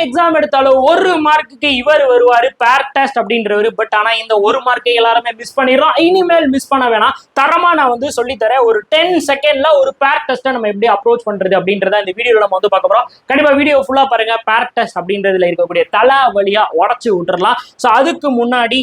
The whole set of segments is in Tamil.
எக்ஸாம் எடுத்தாலும் ஒரு மார்க்குக்கு இவர் வருவாரு பேர் டெஸ்ட் அப்படின்றவரு. பட் ஆனா இந்த ஒரு மார்க்கை எல்லாருமே மிஸ் பண்ணிடுறோம். இனிமேல் மிஸ் பண்ண வேணாம், தரமா நான் வந்து சொல்லித்தரேன். ஒரு 10 செகண்ட்ல ஒரு பேர் டெஸ்ட்டை நம்ம எப்படி அப்ரோச் பண்றது அப்படின்றத இந்த வீடியோல நம்ம வந்து பார்க்க போறோம். கண்டிப்பா வீடியோ ஃபுல்லா பாருங்க. பேர் டெஸ்ட் அப்படின்றதுல இருக்கக்கூடிய தலை வழியா உடச்சு விட்டுறலாம். ஸோ அதுக்கு முன்னாடி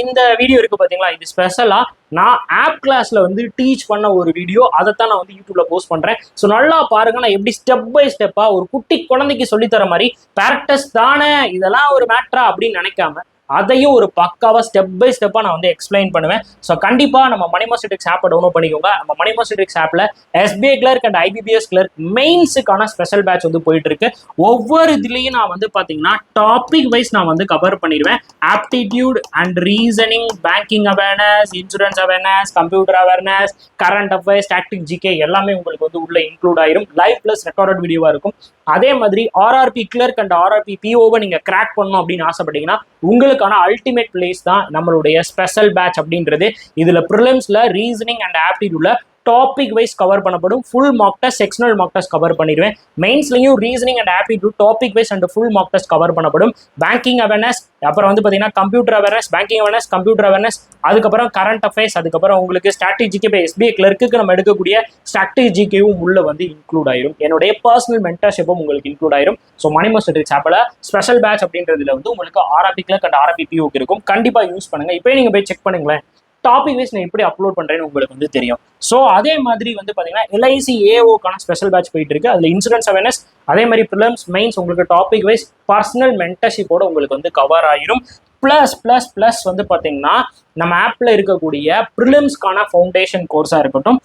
இந்த வீடியோ இருக்கு பாத்தீங்களா, இது ஸ்பெஷலா நான் ஆப் கிளாஸ்ல வந்து டீச் பண்ண ஒரு வீடியோ. அதைத்தான் நான் வந்து யூடியூப்ல போஸ்ட் பண்றேன். ஸோ நல்லா பாருங்க, நான் எப்படி ஸ்டெப் பை ஸ்டெப்பா ஒரு குட்டி குழந்தைக்கு சொல்லித்தர மாதிரி பேர் டெஸ்ட் தானே இதெல்லாம் ஒரு மேட்ரா அப்படின்னு நினைக்காம அதையும் ஒரு பக்காவா ஸ்டெப் பை ஸ்டெப்பா நான் வந்து எக்ஸ்பிளைன் பண்ணுவேன். ஸோ கண்டிப்பா நம்ம மணி மாஸ்டர் ட்ரிக்ஸ் ஆப்பை டவுன்லோட் பண்ணிக்கோங்க. நம்ம மணி மாஸ்டர் ட்ரிக்ஸ் ஆப்ல SBI clerk and IBPS clerk மெயின்ஸுக்கான ஸ்பெஷல் பேட்ச் வந்து போயிட்டு இருக்கு. ஒவ்வொரு இதுலயும் நான் வந்து பாத்தீங்கன்னா டாபிக் வைஸ் நான் வந்து கவர் பண்ணிடுவேன். Aptitude and reasoning, banking awareness, insurance awareness, computer awareness, current affairs, static GK எல்லாமே உங்களுக்கு வந்து உள்ள இன்க்ளூட் ஆயிரும். லைவ் பிளஸ் ரெக்கார்டட் வீடியோவா இருக்கும். அதே மாதிரி RRP கிளர்க் அண்ட் RRP POவை நீங்க கிராக் பண்ணணும் அப்படின்னு ஆசைப்பட்டீங்கன்னா உங்களுக்கான அல்டிமேட் பிளேஸ் தான் நம்மளுடைய ஸ்பெஷல் பேட்ச் அப்படின்றது. இதுல ப்ரிலிம்ஸ்ல ரீசனிங் அண்ட் ஆப்டிடியூட்ல டாபிக் வைஸ் கவர் பண்ணப்படும். Full mark test, sectional mark test cover பண்ணிடுவேன். மெயின்ஸ்லையும் reasoning and aptitude topic wise and full mark test cover பண்ணப்படும். பேங்கிங் அவேர்னஸ், அப்புறம் வந்து பார்த்தீங்கன்னா computer awareness, banking awareness, computer awareness, அதுக்கப்புறம் கரண்ட் அஃபேர்ஸ், அதுக்கப்புறம் உங்களுக்கு ஸ்ட்ராட்டஜிக்கு இப்போ SBI கிளர்க்கு நம்ம எடுக்கக்கூடிய ஸ்ட்ராட்டஜிக்கும் உள்ள வந்து இன்க்ளூட் ஆயிரும். என்னுடைய பர்சனல் மென்டர்ஷிப்பும் உங்களுக்கு இன்க்ளூட் ஆயிரும். ஸோ மணி மாஸ்டர் ட்ரிக்ஸ் ஆப்பில் ஸ்பெஷல் பேட்ச் அப்படின்றதுல வந்து உங்களுக்கு RRP கிளர்க் அண்ட் RRP POக்கு இருக்கும். கண்டிப்பா யூஸ் பண்ணுங்க. இப்போ நீங்க போய் செக் பண்ணுங்களேன், டாபிக் வைஸ் நான் எப்படி அப்லோட் பண்றேன்னு உங்களுக்கு வந்து தெரியும். ஸோ அதே மாதிரி வந்து பாத்தீங்கன்னா LIC AOக்கான ஸ்பெஷல் பேட்ச் போயிட்டு இருக்கு. அதுல இன்சூரன்ஸ் அவேர்னஸ், அதே மாதிரி ப்ரிலிம்ஸ், மெயின்ஸ் உங்களுக்கு டாபிக் வைஸ் பர்சனல் மென்டர்ஷிப்போட உங்களுக்கு வந்து கவர் ஆயிரும். பிளஸ் வந்து பாத்தீங்கன்னா நம்ம ஆப்ல இருக்கக்கூடிய ப்ரிலிம்ஸ்க்கான ஃபவுண்டேஷன் கோர்ஸா இருக்கட்டும்,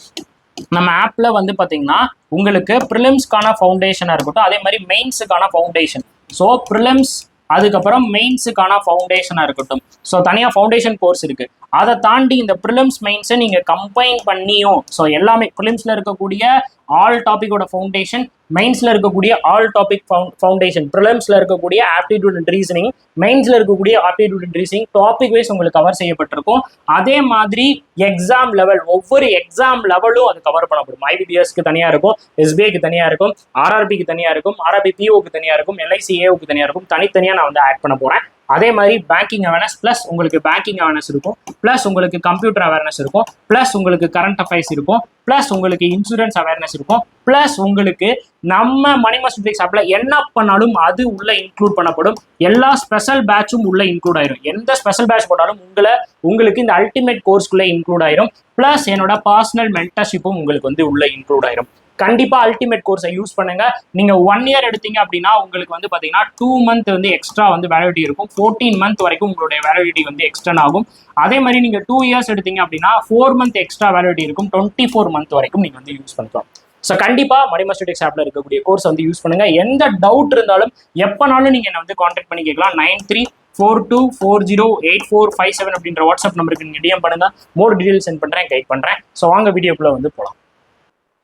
நம்ம ஆப்ல வந்து பாத்தீங்கன்னா உங்களுக்கு ப்ரிலிம்ஸ்க்கான ஃபவுண்டேஷனா இருக்கட்டும், அதே மாதிரி மெயின்ஸுக்கான ஃபவுண்டேஷன். ஸோ ப்ரிலிம்ஸ் அதுக்கப்புறம் மெயின்ஸுக்கான ஃபவுண்டேஷனா இருக்கட்டும். ஸோ தனியாக ஃபவுண்டேஷன் கோர்ஸ் இருக்கு. அதை தாண்டி இந்த ப்ரிலிம்ஸ் மெயின்ஸை நீங்க கம்பைன் பண்ணியும், ஸோ எல்லாமே ப்ரிலிம்ஸ்ல இருக்கக்கூடிய ஆல் டாபிக்கோட ஃபவுண்டேஷன், மெயின்ஸ்ல இருக்கக்கூடிய ஆல் டாபிக் ஃபவுண்டேஷன், ப்ரிலிம்ஸ்ல இருக்கக்கூடிய ஆப்டிடியூட் அண்ட் ரீசனிங், மெயின்ஸ்ல இருக்கக்கூடிய aptitude and reasoning topic wise உங்களுக்கு கவர் செய்யப்பட்டிருக்கும். அதே மாதிரி எக்ஸாம் லெவல், ஒவ்வொரு எக்ஸாம் லெவலும் அது கவர் பண்ணப்படும். IBPSக்கு தனியா இருக்கும், SBIக்கு தனியா இருக்கும், RRPக்கு தனியா இருக்கும், RRP POக்கு தனியா இருக்கும், LIC AOக்கு தனியா இருக்கும். தனித்தனியா நான் வந்து ஆட் பண்ண போறேன். அதே மாதிரி பேங்கிங் அவேர்னஸ் பிளஸ் உங்களுக்கு பேங்கிங் அவேர்னஸ் இருக்கும், பிளஸ் உங்களுக்கு கம்ப்யூட்டர் அவேர்னஸ் இருக்கும், பிளஸ் உங்களுக்கு கரண்ட் அஃபேர்ஸ் இருக்கும், பிளஸ் உங்களுக்கு இன்சூரன்ஸ் அவேர்னஸ் இருக்கும், பிளஸ் உங்களுக்கு நம்ம மணி மாஸ்டர் ட்ரிக்ஸ் ஆப்ல என்ன பண்ணாலும் அது உள்ள இன்க்ளூட் பண்ணப்படும். எல்லா ஸ்பெஷல் பேட்சும் உள்ள இன்க்ளூட் ஆயிரும். எந்த ஸ்பெஷல் பேட்ச் போட்டாலும் உங்களுக்கு இந்த அல்டிமேட் கோர்ஸ்க்குள்ள இன்க்ளூட் ஆயிரும். பிளஸ் என்னோட பர்சனல் மென்டர்ஷிப்பும் உங்களுக்கு வந்து உள்ள இன்க்ளூட் ஆயிரும். கண்டிப்பா அல்டிமேட் கோர்ஸை யூஸ் பண்ணுங்க. நீங்க 1 இயர் எடுத்தீங்க அப்படின்னா உங்களுக்கு வந்து பாத்தீங்கன்னா 2 மந்த் வந்து எக்ஸ்ட்ரா வந்து வேலிடிட்டி இருக்கும். 14 மந்த் வரைக்கும் உங்களுடைய வேலிடிட்டி வந்து எக்ஸ்டெண்ட் ஆகும். அதே மாதிரி நீங்க 2 இயர்ஸ் எடுத்தீங்க அப்படின்னா 4 மந்த் எக்ஸ்ட்ரா வேலிடிட்டி இருக்கும். 24 மந்த் வரைக்கும் நீங்க வந்து யூஸ் பண்ணிக்கலாம். ஸோ கண்டிப்பா மணி மாஸ்டர் ட்ரிக்ஸ் ஆப்ல இருக்கக்கூடிய கோர்ஸ் வந்து யூஸ் பண்ணுங்க. எந்த டவுட் இருந்தாலும் எப்பனாலும் நீங்க என்ன வந்து கான்டாக்ட் பண்ணி கேட்கலாம். 9342408457 அப்படின்ற வாட்ஸ்அப் நம்பருக்கு நீங்க DM பண்ணுங்க. மோர் டீடைல்ஸ் சென்ட் பண்றேன், கைட் பண்றேன். ஸோ வாங்க வீடியோக்குள்ள வந்து போலாம்.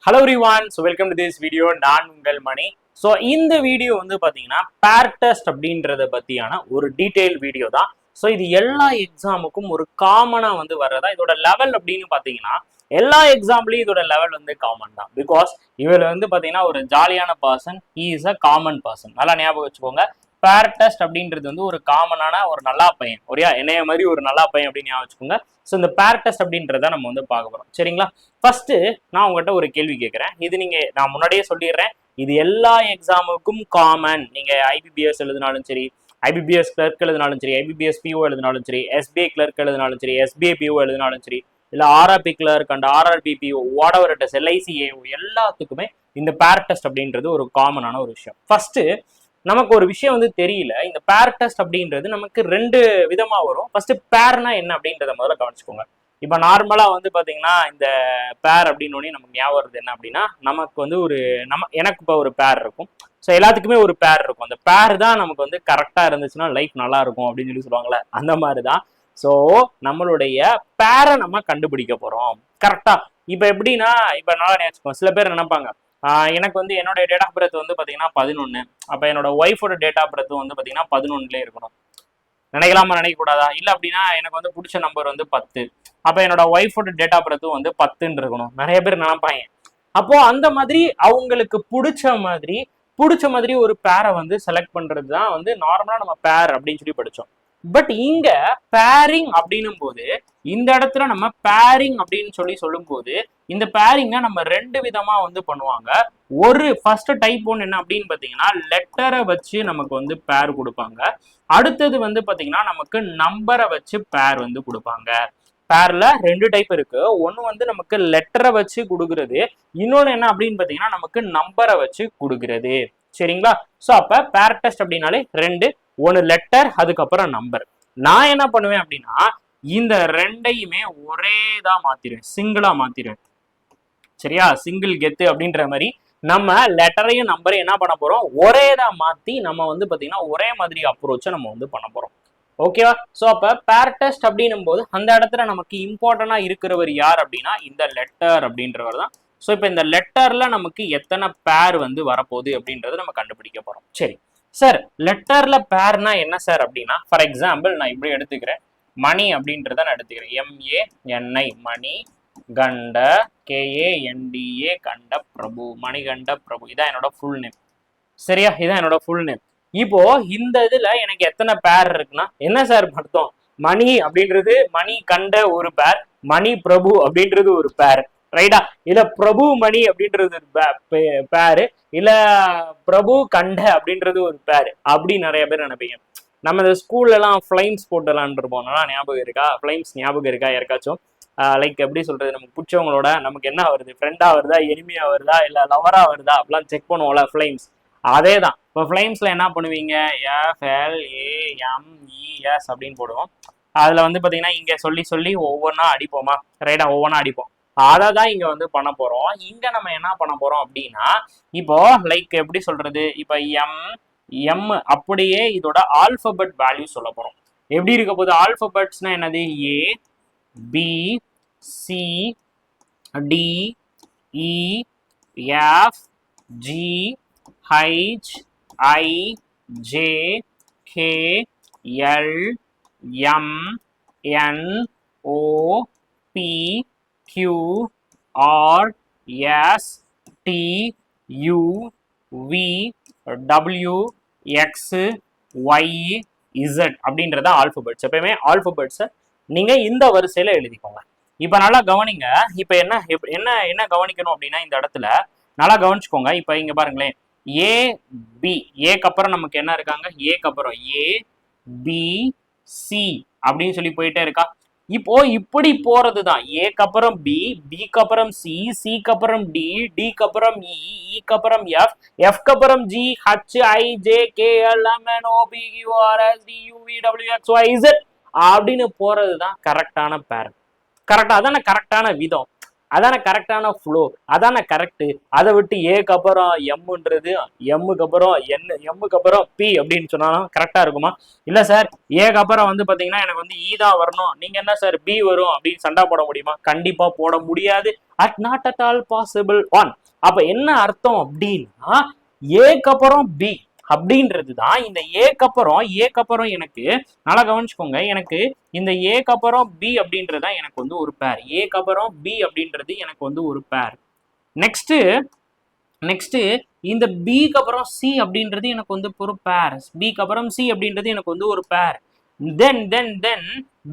Hello everyone, so welcome to this video. நான் உங்கள் மணி. ஸோ இந்த வீடியோ வந்து பார்த்தீங்கன்னா பேர் டெஸ்ட் அப்படின்றத பற்றியான ஒரு டீட்டெயில் வீடியோ தான். ஸோ இது எல்லா எக்ஸாமுக்கும் ஒரு காமனாக வந்து வர்றதா. இதோட லெவல் அப்படின்னு பார்த்தீங்கன்னா எல்லா எக்ஸாம்லையும் இதோட லெவல் வந்து காமன் தான். பிகாஸ் இவர் வந்து பார்த்தீங்கன்னா ஒரு ஜாலியான person, he is a common person. நல்லா ஞாபகம் வச்சுக்கோங்க. பேர் டெஸ்ட் அப்படின்றது வந்து ஒரு காமனான ஒரு நல்லா பையன், ஒரே என்னைய மாதிரி ஒரு நல்லா பையன் அப்படின்னு ஞாபகம் வச்சுக்கோங்க. ஸோ இந்த பேர் டெஸ்ட் அப்படின்றத நம்ம வந்து பார்க்க போறோம். சரிங்களா? ஃபர்ஸ்ட் நான் உங்கள்கிட்ட ஒரு கேள்வி கேட்குறேன். இது நான் முன்னாடியே சொல்லிடுறேன், இது எல்லா எக்ஸாமுக்கும் காமன். நீங்க IBPS எழுதினாலும் சரி, IBPS கிளர்க் எழுதினாலும் சரி, IBPS PO எழுதினாலும் சரி, SBI கிளர்க் எழுதினாலும் சரி, SBI PO எழுதினாலும் சரி, இல்லை RRP clerk and RRP PO whatever it is, LIC AO எல்லாத்துக்குமே இந்த பேர் டெஸ்ட் அப்படின்றது ஒரு காமனான ஒரு விஷயம். ஃபர்ஸ்ட் நமக்கு ஒரு விஷயம் வந்து தெரியல. இந்த பேர் டெஸ்ட் அப்படின்றது நமக்கு 2 விதமா வரும். ஃபர்ஸ்ட் பேர்னா என்ன அப்படின்றத முதல்ல கவனிச்சுக்கோங்க. இப்போ நார்மலா வந்து பாத்தீங்கன்னா இந்த பேர் அப்படின்னு நமக்கு ஞாபகம் வருது என்ன அப்படின்னா, நமக்கு வந்து எனக்கு இப்போ ஒரு பேர் இருக்கும். ஸோ எல்லாத்துக்குமே ஒரு பேர் இருக்கும். அந்த பேர் தான் நமக்கு வந்து கரெக்டா இருந்துச்சுன்னா லைஃப் நல்லா இருக்கும் அப்படின்னு சொல்லி சொல்லுவாங்களே, அந்த மாதிரி தான். ஸோ நம்மளுடைய பேரை நம்ம கண்டுபிடிக்க போறோம். கரெக்டா? இப்போ எப்படின்னா, இப்போ நல்லா நினைச்சுக்கோங்க. சில பேர் நினைப்பாங்க, எனக்கு வந்து என்னோட டேட் ஆஃப் பர்த் வந்து பாத்தீங்கன்னா 11. அப்ப என்னோட ஒய்ஃபோட டேட் ஆஃப் பர்த் வந்து பாத்தீங்கன்னா 11 இருக்கணும். நினைக்கலாமா, நினைக்க கூடாதா? இல்ல அப்படின்னா எனக்கு வந்து பிடிச்ச நம்பர் வந்து 10. அப்ப என்னோட ஒய்ஃபோட டேட் ஆஃப் பர்த் வந்து 10 இருக்கணும். நிறைய பேர் நினைப்பாங்க. அப்போ அந்த மாதிரி அவங்களுக்கு பிடிச்ச மாதிரி பிடிச்ச மாதிரி ஒரு பேரை வந்து செலக்ட் பண்றது தான் வந்து நார்மலா நம்ம பேர் அப்படின்னு சொல்லி படிச்சோம். பட் இங்க பேரிங் அப்படின்னும் போது இந்த இடத்துல நம்ம பேரிங் அப்படின்னு சொல்லி சொல்லும் போது இந்த பேரிங்கை நம்ம ரெண்டு விதமா வந்து பண்ணுவாங்க. ஒரு ஃபர்ஸ்ட் டைப் ஒன்று என்ன அப்படின்னு பார்த்தீங்கன்னா லெட்டரை வச்சு நமக்கு வந்து பேர் கொடுப்பாங்க. அடுத்தது வந்து பார்த்தீங்கன்னா நமக்கு நம்பரை வச்சு பேர் வந்து கொடுப்பாங்க. பேர்ல ரெண்டு டைப் இருக்கு. ஒன்று வந்து நமக்கு லெட்டரை வச்சு கொடுக்கறது, இன்னொன்று என்ன அப்படின்னு பார்த்தீங்கன்னா நமக்கு நம்பரை வச்சு கொடுக்கறது. சரிங்களா? ஸோ அப்போ பேர் டெஸ்ட் அப்படின்னாலே ரெண்டு, ஒன்று லெட்டர் அதுக்கப்புறம் நம்பர். நான் என்ன பண்ணுவேன் அப்படின்னா இந்த ரெண்டையுமே ஒரே தான் மாத்திருவேன், சிங்கிளா மாத்திருவேன். சரியா? சிங்கிள் கெத்து அப்படின்ற மாதிரி நம்ம லெட்டரையும் நம்பரையும் என்ன பண்ண போறோம், ஒரே தான் மாத்தி நம்ம வந்து பாத்தீங்கன்னா ஒரே மாதிரி அப்ரோச்சை நம்ம வந்து பண்ண போறோம். ஓகேவா? ஸோ அப்ப பேர் டெஸ்ட் அப்படின்னும் போது அந்த இடத்துல நமக்கு இம்பார்ட்டண்டா இருக்கிறவர் யார் அப்படின்னா இந்த லெட்டர் அப்படின்றவர் தான். ஸோ இப்போ இந்த லெட்டர்ல நமக்கு எத்தனை பேர் வந்து வரப்போகுது அப்படின்றத நம்ம கண்டுபிடிக்க போறோம். சரி சார், லெட்டர்ல பேர்னா என்ன சார் அப்படின்னா, ஃபார் எக்ஸாம்பிள் நான் இப்படி எடுத்துக்கிறேன், மணி அப்படின்றத நான் எடுத்துக்கிறேன். MANI மணி, கண்ட KANDA கண்ட பிரபு, மணிகண்ட பிரபு, இதான் என்னோட ஃபுல் நேம். சரியா? இதான் என்னோட ஃபுல் நேம். இப்போ இந்த இதுல எனக்கு எத்தனை பேர் இருக்குன்னா என்ன சார் அர்த்தம்? மணி அப்படின்றது மணி கண்ட ஒரு பேர், மணி பிரபு அப்படின்றது ஒரு பேர், ரைட்டா? இல்ல பிரபு மணி அப்படின்றது பேரு, இல்ல பிரபு கண்ட அப்படின்றது ஒரு பேரு, அப்படி நிறைய பேர் நினைப்பீங்க. நம்ம இந்த ஸ்கூல்ல எல்லாம் ஃபிளைம்ஸ் போட்டலான் இருப்போம், ஞாபகம் இருக்கா? ஃபிளைம்ஸ் ஞாபகம் இருக்கா யாருக்காச்சும்? லைக் எப்படி சொல்றது, நமக்கு பிடிச்சவங்களோட நமக்கு என்ன வருது, ஃப்ரெண்டா வருதா, எனிமியா வருதா, இல்ல லவரா வருதா அப்படிலாம் செக் பண்ணுவோம்ல ஃபிளைம்ஸ். அதே தான். இப்போ ஃபிளைம்ஸ்ல என்ன பண்ணுவீங்க, FLAMES அப்படின்னு போடுவோம். அதுல வந்து பாத்தீங்கன்னா இங்க சொல்லி சொல்லி ஒவ்வொன்றா அடிப்போமா, ரைட்டா? ஒவ்வொன்றா அடிப்போம். அதை தான் இங்க வந்து பண்ண போறோம். இங்க நம்ம என்ன பண்ண போறோம் அப்படின்னா இப்போ லைக் எப்படி சொல்றது, இப்போ எம் அப்படியே இதோட ஆல்பபெட் வேல்யூ சொல்ல போறோம். எப்படி இருக்க போகுது? ஆல்பபெட்ஸ்னா என்னது? ABCDHIJKLMNOPQRSTUVWXYZ அப்படின்றத ஆல்பபெட்ஸ். எப்பயுமே ஆல்பபெட்ஸை நீங்க இந்த வரிசையில எழுதிக்கோங்க. இப்ப நல்லா கவனிங்க. இப்ப என்ன என்ன என்ன கவனிக்கணும் அப்படின்னா இந்த இடத்துல நல்லா கவனிச்சுக்கோங்க. இப்ப இங்க பாருங்களேன், ஏக்கு அப்புறம் நமக்கு என்ன இருக்காங்க, ஏக்கு அப்புறம் ABC அப்படின்னு சொல்லி போயிட்டே இருக்கா. இப்போ இப்படி போறதுதான் ஏக்கு அப்புறம் பிக்கு அப்புறம் சிக்கு அப்புறம் டிக்கு அப்புறம் இக்கு அப்புறம் எஃப்க்கு அப்புறம் GHIJKLMNOPQRSTUVWXYZ அப்படின்னு போறதுதான் கரெக்டான பேரண்ட். கரெக்டா? அதான கரெக்டான விதம், அதான கரெக்டான ஃப்ளோ, அதான கரெக்ட். அதை விட்டு ஏக்கு அப்புறம் எம்ன்றது, எம்முக்கு அப்புறம் என், எம்முக்கு அப்புறம் பி அப்படின்னு சொன்னாலும் கரெக்டா இருக்குமா? இல்ல சார், ஏக்கு அப்புறம் வந்து பாத்தீங்கன்னா எனக்கு வந்து தான் வரணும், நீங்க என்ன சார் பி வரும் அப்படின்னு சண்டை போட முடியுமா? கண்டிப்பா போட முடியாது. Not at all possible one. அப்ப என்ன அர்த்தம் அப்படின்னா ஏக்கு அப்புறம் பி அப்படின்றது தான் இந்த ஏக்கு அப்புறம் எனக்கு நல்லா கவனிச்சுக்கோங்க, எனக்கு இந்த ஏக்கு அப்புறம் பி அப்படின்றதா எனக்கு வந்து ஒரு பேர். ஏக்கு அப்புறம் பி அப்படின்றது எனக்கு வந்து ஒரு பேர். நெக்ஸ்ட் இந்த பிக்கு அப்புறம் சி அப்படின்றது எனக்கு வந்து ஒரு பேர். பிக்கு அப்புறம் சி அப்படின்றது எனக்கு வந்து ஒரு பேர்.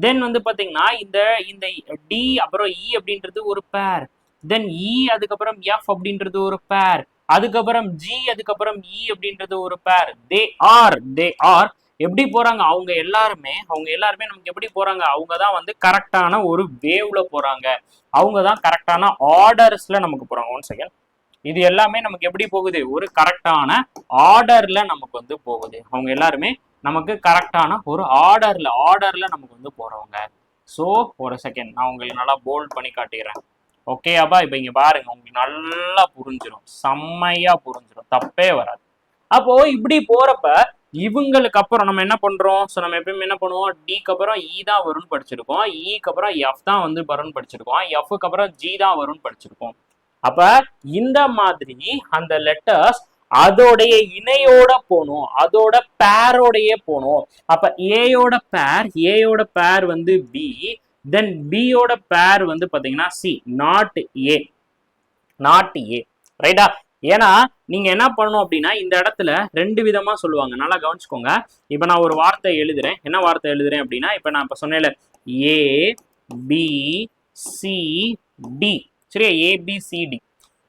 தென் வந்து பாத்தீங்கன்னா இந்த இந்த டி அப்புறம் இ அப்படின்றது ஒரு பேர். தென் இ அதுக்கப்புறம் எஃப் அப்படின்றது ஒரு பேர். அதுக்கப்புறம் ஜி அதுக்கப்புறம் இ அப்படின்றது ஒரு பேர். தே ஆர் எப்படி போறாங்க, அவங்க எல்லாருமே நமக்கு எப்படி போறாங்க, அவங்க தான் வந்து கரெக்டான ஒரு வேவ்ல போறாங்க, அவங்க தான் கரெக்டான ஆர்டர்ஸ்ல நமக்கு போறாங்க. ஒன் செகண்ட், இது எல்லாமே நமக்கு எப்படி போகுது, ஒரு கரெக்டான ஆர்டர்ல நமக்கு வந்து போகுது. அவங்க எல்லாருமே நமக்கு கரெக்டான ஒரு ஆர்டர்ல நமக்கு வந்து போறவங்க. ஸோ ஒரு செகண்ட் நான் உங்களுக்கு நல்லா போல்ட் பண்ணி காட்டுகிறேன். ஓகே அப்பா, இப்ப இங்க பாருங்க, உங்களுக்கு நல்லா புரிஞ்சிடும், செம்மையா புரிஞ்சிடும், தப்பே வராது. அப்போ இப்படி போறப்ப இவங்களுக்கு அப்புறம் நம்ம என்ன பண்றோம், ஸோ நம்ம எப்பயுமே என்ன பண்ணுவோம், டிக்கு அப்புறம் இ தான் வரும்னு படிச்சிருக்கோம், இக்கு அப்புறம் எஃப் தான் வந்து வரும்னு படிச்சிருக்கோம், எஃப்க்கு அப்புறம் ஜி தான் வரும்னு படிச்சிருக்கோம். அப்ப இந்த மாதிரி அந்த லெட்டர்ஸ் அதோடைய இணையோட போகணும், அதோட பேரோடையே போகணும். அப்ப ஏயோட பேர் வந்து பி, தென் பியோட பேர் வந்து பாத்தீங்கன்னா சி, நாட் ஏ, ரைட்டா? ஏன்னா நீங்க என்ன பண்ணணும் அப்படின்னா இந்த இடத்துல ரெண்டு விதமா சொல்லுவாங்க, நல்லா கவனிச்சுக்கோங்க. இப்ப நான் ஒரு வார்த்தை எழுதுறேன், என்ன வார்த்தை எழுதுறேன் அப்படின்னா, இப்ப நான் இப்ப சொன்னேன்ல ஏ பி சி டி, சரியா, ஏபிசிடி.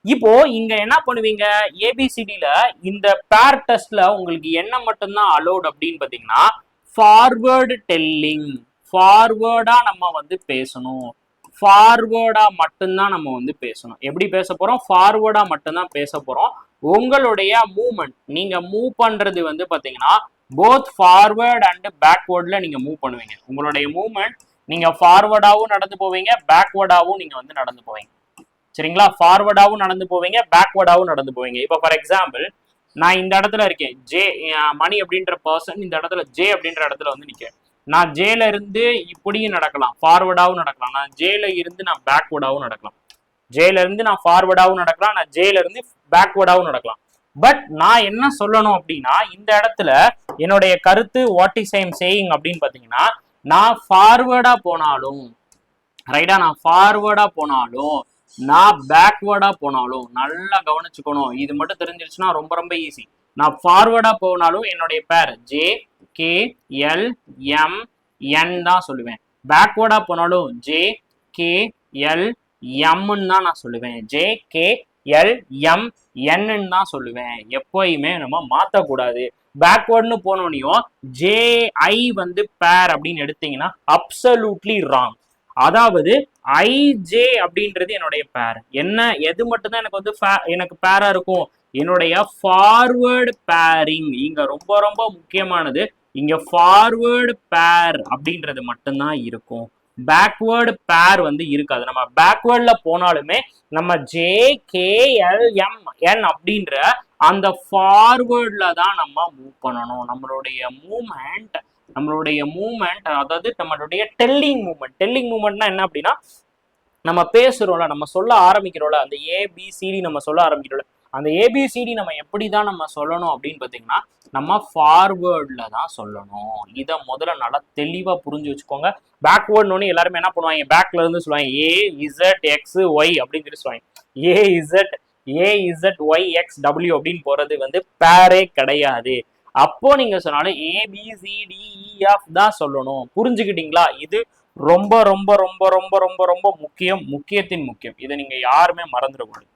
இப்போ இங்க என்ன பண்ணுவீங்க, ஏபிசிடில இந்த பேர் டெஸ்ட்ல உங்களுக்கு என்ன மட்டும்தான் அலோட் அப்படின்னு பாத்தீங்கன்னா ஃபார்வர்டு டெல்லிங், ஃபார்வர்டா நம்ம வந்து பேசணும், ஃபார்வர்டா மட்டும்தான் நம்ம வந்து பேசணும். எப்படி பேச போறோம், ஃபார்வர்டா மட்டும்தான் பேச போறோம். உங்களுடைய மூவ்மெண்ட் நீங்க மூவ் பண்றது வந்து பாத்தீங்கன்னா போத் ஃபார்வர்ட் அண்ட் பேக்வேர்ட்ல நீங்க மூவ் பண்ணுவீங்க. உங்களுடைய மூவ்மெண்ட் நீங்க ஃபார்வர்டாவும் நடந்து போவீங்க, பேக்வேர்டாவும் நீங்க வந்து நடந்து போவீங்க, சரிங்களா. ஃபார்வர்டாவும் நடந்து போவீங்க, பேக்வேர்டாவும் நடந்து போவீங்க. இப்போ ஃபார் எக்ஸாம்பிள் நான் இந்த இடத்துல இருக்கேன், ஜே மணி அப்படின்ற பர்சன் இந்த இடத்துல ஜே அப்படின்ற இடத்துல வந்து நிற்கிறேன். நான் ஜேல இருந்து இப்படியும் நடக்கலாம், ஃபார்வர்டாவும் நடக்கலாம், நான் ஜேல இருந்து நான் பேக்வேர்டாவும் நடக்கலாம், ஜேல இருந்து நான் ஃபார்வர்டாவும் நடக்கலாம், நான் ஜேல இருந்து பேக்வேர்டாவும் நடக்கலாம். பட் நான் என்ன சொல்லணும் அப்படின்னா இந்த இடத்துல என்னுடைய கருத்து what is I am saying அப்படின்னு பாத்தீங்கன்னா, நான் ஃபார்வர்டா போனாலும் ரைட்டா, நான் ஃபார்வர்டா போனாலும் நான் பேக்வேர்டா போனாலும் நல்லா கவனிச்சுக்கணும். இது மட்டும் தெரிஞ்சிருச்சுன்னா ரொம்ப ரொம்ப ஈஸி. நான் ஃபார்வர்டா போனாலும் என்னுடைய பேர் ஜே கே எல் எம் என் தான் சொல்லுவேன். பேக்வேர்டா போனாலும் ஜே கே எல் எம்ன்னு தான் நான் சொல்லுவேன். ஜே கே எல் எம் என்னு தான் சொல்லுவேன். எப்பயுமே நம்ம மாற்றக்கூடாது. பேக்வேர்ட்னு போனோனையும் ஜே ஐ வந்து பேர் அப்படின்னு எடுத்தீங்கன்னா அப்சல்யூட்லி ராங். அதாவது ஐஜே அப்படின்றது என்னுடைய பேர். என்ன எது மட்டும்தான் எனக்கு வந்து எனக்கு பேரா இருக்கும், என்னுடைய ஃபார்வர்டு பேரிங். இங்க ரொம்ப ரொம்ப முக்கியமானது, இங்க ஃபார்வர்டு பேர் அப்படின்றது மட்டும்தான் இருக்கும், பேக்வேர்டு பேர் வந்து இருக்காது. நம்ம பேக்வேர்ட்ல போனாலுமே நம்ம ஜே கே எல் எம் என் அப்படின்ற அந்த ஃபார்வேர்ட்ல தான் நம்ம மூவ் பண்ணணும். நம்மளுடைய மூவ்மெண்ட் அதாவது நம்மளுடைய டெல்லிங் மூவ்மெண்ட்னா என்ன அப்படின்னா, நம்ம பேசுறோம்ல, நம்ம சொல்ல ஆரம்பிக்கிறோம்ல, அந்த ஏபிசிடி நம்ம சொல்ல ஆரம்பிக்கிறோம்ல, அந்த ஏபிசிடி நம்ம எப்படிதான் நம்ம சொல்லணும் அப்படின்னு பாத்தீங்கன்னா நம்ம ஃபார்வேர்ட்ல தான் சொல்லணும். இதை முதல்ல நல்லா தெளிவா புரிஞ்சு வச்சுக்கோங்க. பேக்வேர்ட்னு எல்லாருமே என்ன பண்ணுவாங்க, பேக்ல இருந்து சொல்லுவாங்க ஏ இசட் எக்ஸ் ஒய் அப்படின்னு சொல்லி சொல்லுவாங்க. ஏ இசட் ஒய் எக்ஸ் டபிள்யூ அப்படின்னு போறது வந்து பேரே கிடையாது. அப்போ நீங்க சொன்னாலும் ஏபிசிடிஇஎஃப் தான் சொல்லணும். புரிஞ்சுக்கிட்டீங்களா? இது ரொம்ப ரொம்ப ரொம்ப ரொம்ப ரொம்ப ரொம்ப முக்கியத்தின் முக்கியம். இதை நீங்க யாருமே மறந்துடக்கூடாது.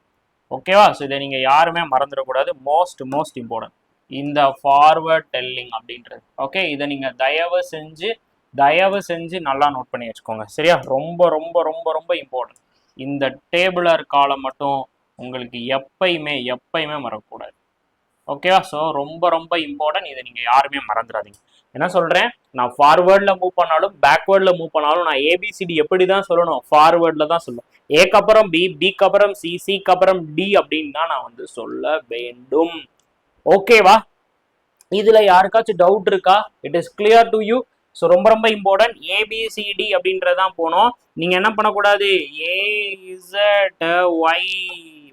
ஓகேவா? ஸோ இதை நீங்க யாருமே மறந்துடக்கூடாது. மோஸ்ட் இம்பார்ட்டன்ட் இந்த ஃபார்வர்ட் டெல்லிங் அப்படின்றது. ஓகே, இதை நீங்க தயவு செஞ்சு நல்லா நோட் பண்ணி வச்சுக்கோங்க. சரியா? ரொம்ப ரொம்ப ரொம்ப ரொம்ப இம்பார்ட்டன்ட். இந்த டேபிளர் காலம் மட்டும் உங்களுக்கு எப்பயுமே மறக்கக்கூடாது. ஓகேவா? ஸோ ரொம்ப ரொம்ப இம்பார்ட்டன்ட். இதை நீங்க யாருமே மறந்துடாதீங்க. என்ன சொல்றேன், நான் ஃபார்வேர்ட்ல மூவ் பண்ணாலும் பேக்வேர்ட்ல மூவ் பண்ணாலும் நான் ஏபிசிடி எப்படி தான் சொல்லணும், ஃபார்வேர்ட்ல தான் சொல்லணும். ஏக்கு அப்புறம் பி, பிக்கு அப்புறம் சி, சிக்கு அப்புறம் டி அப்படின்னு தான் நான் வந்து சொல்ல வேண்டும். ஓகேவா? இதுல யாருக்காச்சும் டவுட் இருக்கா? It is clear to you? So ரொம்ப ரொம்ப இம்பார்ட்டன்ட். ஏபிசிடி அப்படின்றதான் போனோம். நீங்க என்ன பண்ணக்கூடாது, ஏஇசட்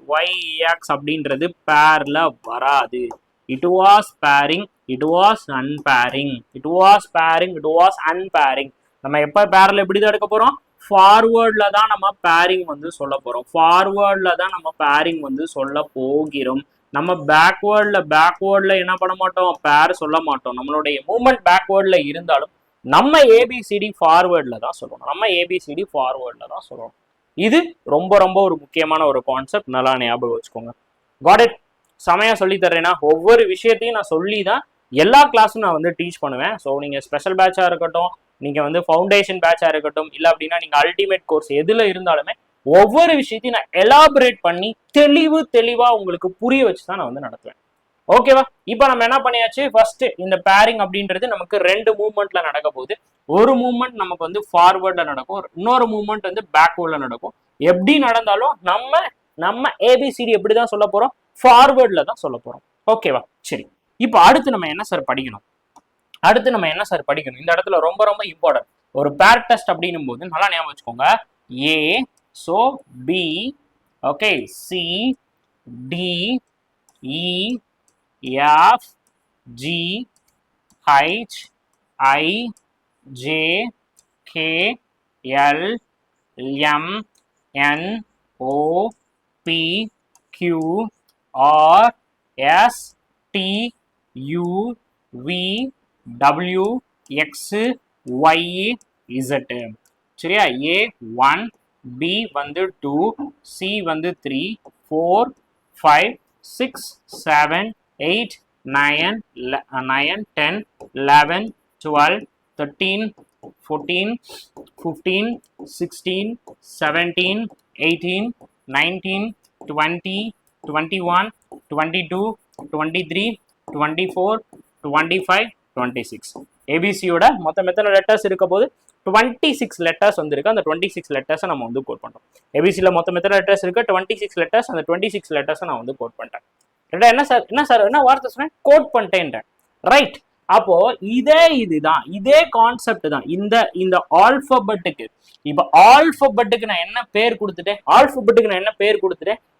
ஒய் எக்ஸ் அப்படின்றது பேர்ல வராது. It was pairing, it was unpairing, it was pairing, it was unpairing. நம்ம எப்ப பேர்ல எப்படி தான் எடுக்க போறோம், ஃபார்வேர்ட்ல தான் நம்ம பேரிங் வந்து சொல்ல போறோம், ஃபார்வேர்ட்ல தான் நம்ம பேரிங் வந்து சொல்ல போகிறோம். நம்ம பேக்வேர்ட்ல என்ன பண்ண மாட்டோம், பேர் சொல்ல மாட்டோம். நம்மளுடைய மூவ்மெண்ட் பேக்வேர்ட்ல இருந்தாலும் நம்ம ஏபிசிடி ஃபார்வேர்ட்ல தான் சொல்லணும், நம்ம ஏபிசிடி ஃபார்வேர்ட்ல தான் சொல்லணும். இது ரொம்ப ரொம்ப ஒரு முக்கியமான ஒரு கான்செப்ட், நல்லா ஞாபகம் வச்சுக்கோங்க. Got it? செமையா சொல்லி தர்றேன்னா ஒவ்வொரு விஷயத்தையும் நான் சொல்லி தான் எல்லா கிளாஸும் நான் வந்து டீச் பண்ணுவேன். ஸோ நீங்க ஸ்பெஷல் பேட்சா இருக்கட்டும், நீங்க வந்து ஃபவுண்டேஷன் பேட்சா இருக்கட்டும், இல்லை அப்படின்னா நீங்க அல்டிமேட் கோர்ஸ் எதுல இருந்தாலுமே ஒவ்வொரு விஷயத்தையும் நான் எலாபரேட் பண்ணி தெளிவா உங்களுக்கு புரிய வச்சு தான் நான் வந்து நடத்துவேன். ஓகேவா? இப்போ நம்ம என்ன பண்ணியாச்சு, ஃபர்ஸ்ட் இந்த பேரிங் அப்படின்றது நமக்கு ரெண்டு மூவ்மெண்ட்ல நடக்க போகுது. ஒரு மூவ்மெண்ட் நமக்கு வந்து ஃபார்வர்ட்ல நடக்கும், இன்னொரு மூவ்மெண்ட் வந்து பேக்வேர்ட்ல நடக்கும். எப்படி நடந்தாலும் நம்ம ஏபிசிடி எப்படிதான் சொல்ல போறோம், ஃபார்வர்ட்ல தான் சொல்ல போறோம். ஓகேவா? சரி, இப்போ அடுத்து நம்ம என்ன சார் படிக்கணும், இந்த இடத்துல ரொம்ப ரொம்ப இம்பார்ட்டன்ட். ஒரு பேர் டெஸ்ட் அப்படின்னும் போது நல்லா ஞாபகம் வச்சுக்கோங்க. A, so B, okay, C, D, E, F, G, H, I, J, K, L, M, N, O, P, Q, R S T U V W X Y Z. சரியா? A 1, B வந்து 2, C வந்து 3, 4, 5, 6, 7, 8, 9, 10, 11, 12, 13, 14, 15, 16, 17, 18, 19, 20, 21, 22, 23, 24, 25, 26. ஏபிசியோட மொத்தம் எத்தனை லெட்டர்ஸ் இருக்க போது 26 லெட்டர்ஸ் வந்துருக்கு. அந்த 26 லெட்டர்ஸை நம்ம வந்து கோட் பண்றோம். ஏபிசியில் மொத்தம் எத்தனை லெட்டர்ஸ் இருக்கு 26 லெட்டர்ஸ். அந்த 26 லெட்டர்ஸை நான் வந்து கோட் பண்ணிட்டேன். என்ன வார்த்தை சொன்னேன்? கோட் பண்ணிட்டேன். ரைட். அப்போ இதுதான் இதே கான்செப்ட் தான் இந்த ஆல்பபெட்டுக்கு. இப்ப ஆல்பபெட்டுக்கு நான் என்ன பேர் கொடுத்துட்டேன்?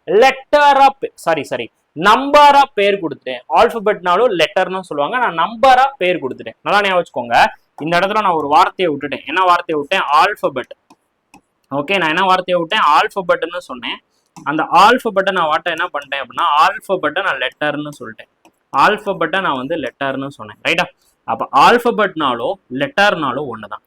லெட்டரா சாரி நம்பரா பேர் கொடுத்துட்டேன். ஆல்பபெட்னாலும் லெட்டர்னு சொல்லுவாங்க. நான் நம்பரா பேர் கொடுத்துட்டேன். நல்லா ஞாபகம் வச்சுக்கோங்க. இந்த இடத்துல நான் ஒரு வார்த்தையை விட்டுட்டேன். என்ன வார்த்தையை விட்டேன்? ஆல்பபெட். ஓகே, நான் என்ன வார்த்தையை விட்டேன்? ஆல்பபெட்னு சொன்னேன். அந்த ஆல்பபெட்டை நான் என்ன பண்ணிட்டேன் அப்படின்னா ஆல்பபெட்டை நான் லெட்டர்னு சொல்லிட்டேன். ஆல்பபெட்டை நான் வந்து லெட்டர்னு சொன்னேன். ரைட்டா? அப்ப ஆல்பபெட்னாலும் லெட்டர்னாலும் ஒண்ணுதான்.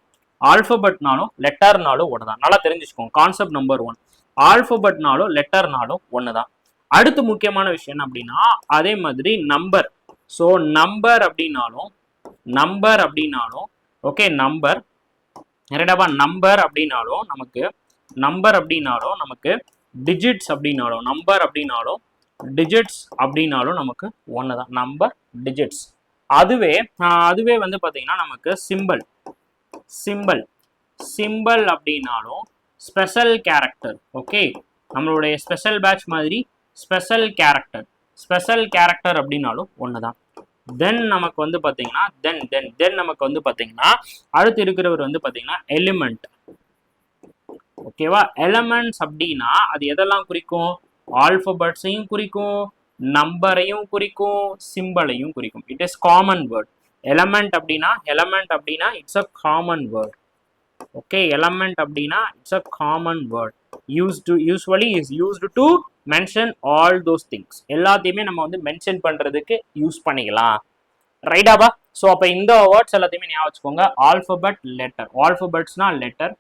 நல்லா தெரிஞ்சுக்கோங்க. Concept number 1. ஆல்பபெட்னாலும் லெட்டர்னாலும் ஒண்ணுதான். அடுத்து முக்கியமான விஷயம் என்ன அப்படின்னா அதே மாதிரி நம்பர். ஸோ நம்பர் அப்படின்னாலும் ஓகே நம்பர் நம்பர் அப்படின்னாலும் நமக்கு டிஜிட்ஸ் அப்படின்னாலும் நமக்கு ஒண்ணுதான். Number digits. அதுவே வந்து பாத்தீங்கன்னா நமக்கு சிம்பிள் அப்படின்னாலும் ஸ்பெஷல் கேரக்டர். ஓகே, நம்மளுடைய ஸ்பெஷல் பேட்ச் மாதிரி ஸ்பெஷல் கேரக்டர் அப்படின்னாலும் ஒண்ணுதான். தென் நமக்கு வந்து பாத்தீங்கன்னா நமக்கு வந்து பாத்தீங்கன்னா அடுத்து இருக்கிறவர் வந்து பாத்தீங்கன்னா எலிமெண்ட். ஓகேவா? எலிமெண்ட்ஸ் அப்படின்னா அது எதெல்லாம் குறிக்கும்? ஆல்பபெட்ஸையும் குறிக்கும், நம்பரையும் குறிக்கும், சிம்பிளையும் குறிக்கும். It is common word. Element அப்படின்னா it's a common word. Okay, element அப்படின்னா it's a common word. usually is used to mention all those things. எல்லாத்தையுமே நம்ம வந்து மென்ஷன் பண்றதுக்கு யூஸ் பண்ணிக்கலாம். ரைட்டாபா? ஸோ அப்போ இந்த வேர்ட்ஸ் எல்லாத்தையுமே ஞாபகம் வச்சுக்கோங்க. Alphabet, letter. ஆல்பபெட்ஸ்னா லெட்டர்.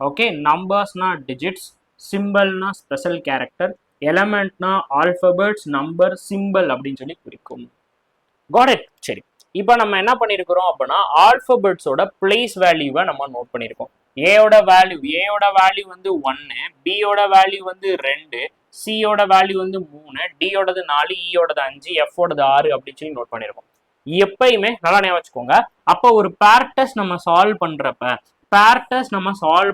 ஓகே, நம்பர்ஸ்னா டிஜிட்ஸ், சிம்பிள்னா ஸ்பெஷல் கேரக்டர், எலமெண்ட்னா ஆல்பபெட்ஸ், நம்பர், சிம்பிள் அப்படின்னு சொல்லி குறிக்கும். Got it? சரி, இப்போ நம்ம என்ன பண்ணியிருக்கிறோம் அப்படின்னா ஆல்பபெட்ஸோட பிளேஸ் வேல்யூவை நம்ம நோட் பண்ணியிருக்கோம். ஏயோட வேல்யூ வந்து 1, பியோட வேல்யூ வந்து 2, சியோட வேல்யூ வந்து 3, டியோடது 4, இயோடது 5, எஃபோடது 6 அப்படின்னு சொல்லி நோட் பண்ணியிருக்கோம். எப்பயுமே நல்லா ஞாபகம் வச்சுக்கோங்க. அப்போ ஒரு பேர் டெஸ்ட் நம்ம சால்வ்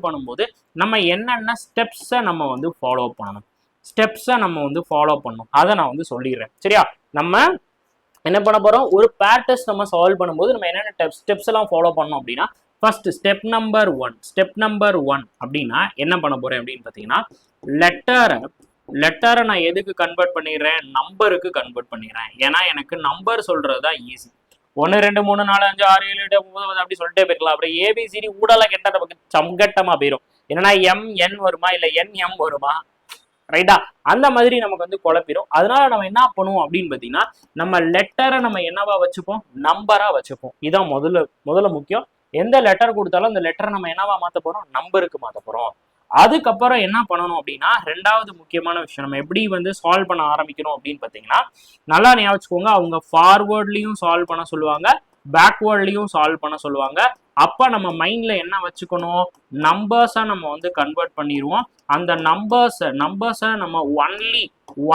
பண்ணும்போது நம்ம என்னென்ன ஸ்டெப்ஸை நம்ம வந்து ஃபாலோ பண்ணணும் அதை நான் வந்து சொல்லிடுறேன். சரியா? நம்ம என்ன பண்ண போறோம்? ஒரு பேர் டெஸ்ட் நம்ம சால்வ் பண்ணும்போது நம்ம என்னென்ன ஸ்டெப்ஸ் எல்லாம் ஃபாலோ பண்ணோம் அப்படின்னா ஃபர்ஸ்ட் ஸ்டெப் நம்பர் 1 அப்படின்னா என்ன பண்ண போறேன் அப்படின்னு பார்த்தீங்கன்னா லெட்டரை நான் எதுக்கு கன்வெர்ட் பண்ணிடுறேன்? நம்பருக்கு கன்வெர்ட் பண்ணிடுறேன். ஏன்னா எனக்கு நம்பர் சொல்றது தான் ஈஸி. 1 2 3 4 5 6 7 8 9 அப்படி சொல்லிட்டே போயிருக்கலாம். அப்புறம் ஏபிசிடி ஊடல கெட்ட நமக்கு சங்கட்டமா போயிடும். என்னன்னா என் வருமா இல்ல எம் வருமா? ரைட்டா? அந்த மாதிரி நமக்கு வந்து குழப்பிடும். அதனால நம்ம என்ன பண்ணுவோம் அப்படின்னு பாத்தீங்கன்னா நம்ம லெட்டரை நம்ம என்னவா வச்சுப்போம்? நம்பரா வச்சுப்போம். இதான் முதல்ல முக்கியம். எந்த லெட்டர் கொடுத்தாலும் அந்த லெட்டரை நம்ம என்னவா மாத்த போறோம்? நம்பருக்கு மாத்த போறோம். அதுக்கப்புறம் என்ன பண்ணணும் அப்படின்னா ரெண்டாவது முக்கியமான விஷயம் நம்ம எப்படி வந்து சால்வ் பண்ண ஆரம்பிக்கணும் அப்படின்னு பாத்தீங்கன்னா நல்லா ஞாபகம் வச்சுக்கோங்க. அவங்க ஃபார்வர்ட்லயும் சால்வ் பண்ண சொல்லுவாங்க, பேக்வேர்ட்லயும் சால்வ் பண்ண சொல்லுவாங்க. அப்ப நம்ம மைண்ட்ல என்ன வச்சுக்கணும்? நம்பர்ஸா நம்ம வந்து கன்வெர்ட் பண்ணிடுவோம். அந்த நம்பர்ஸை நம்ம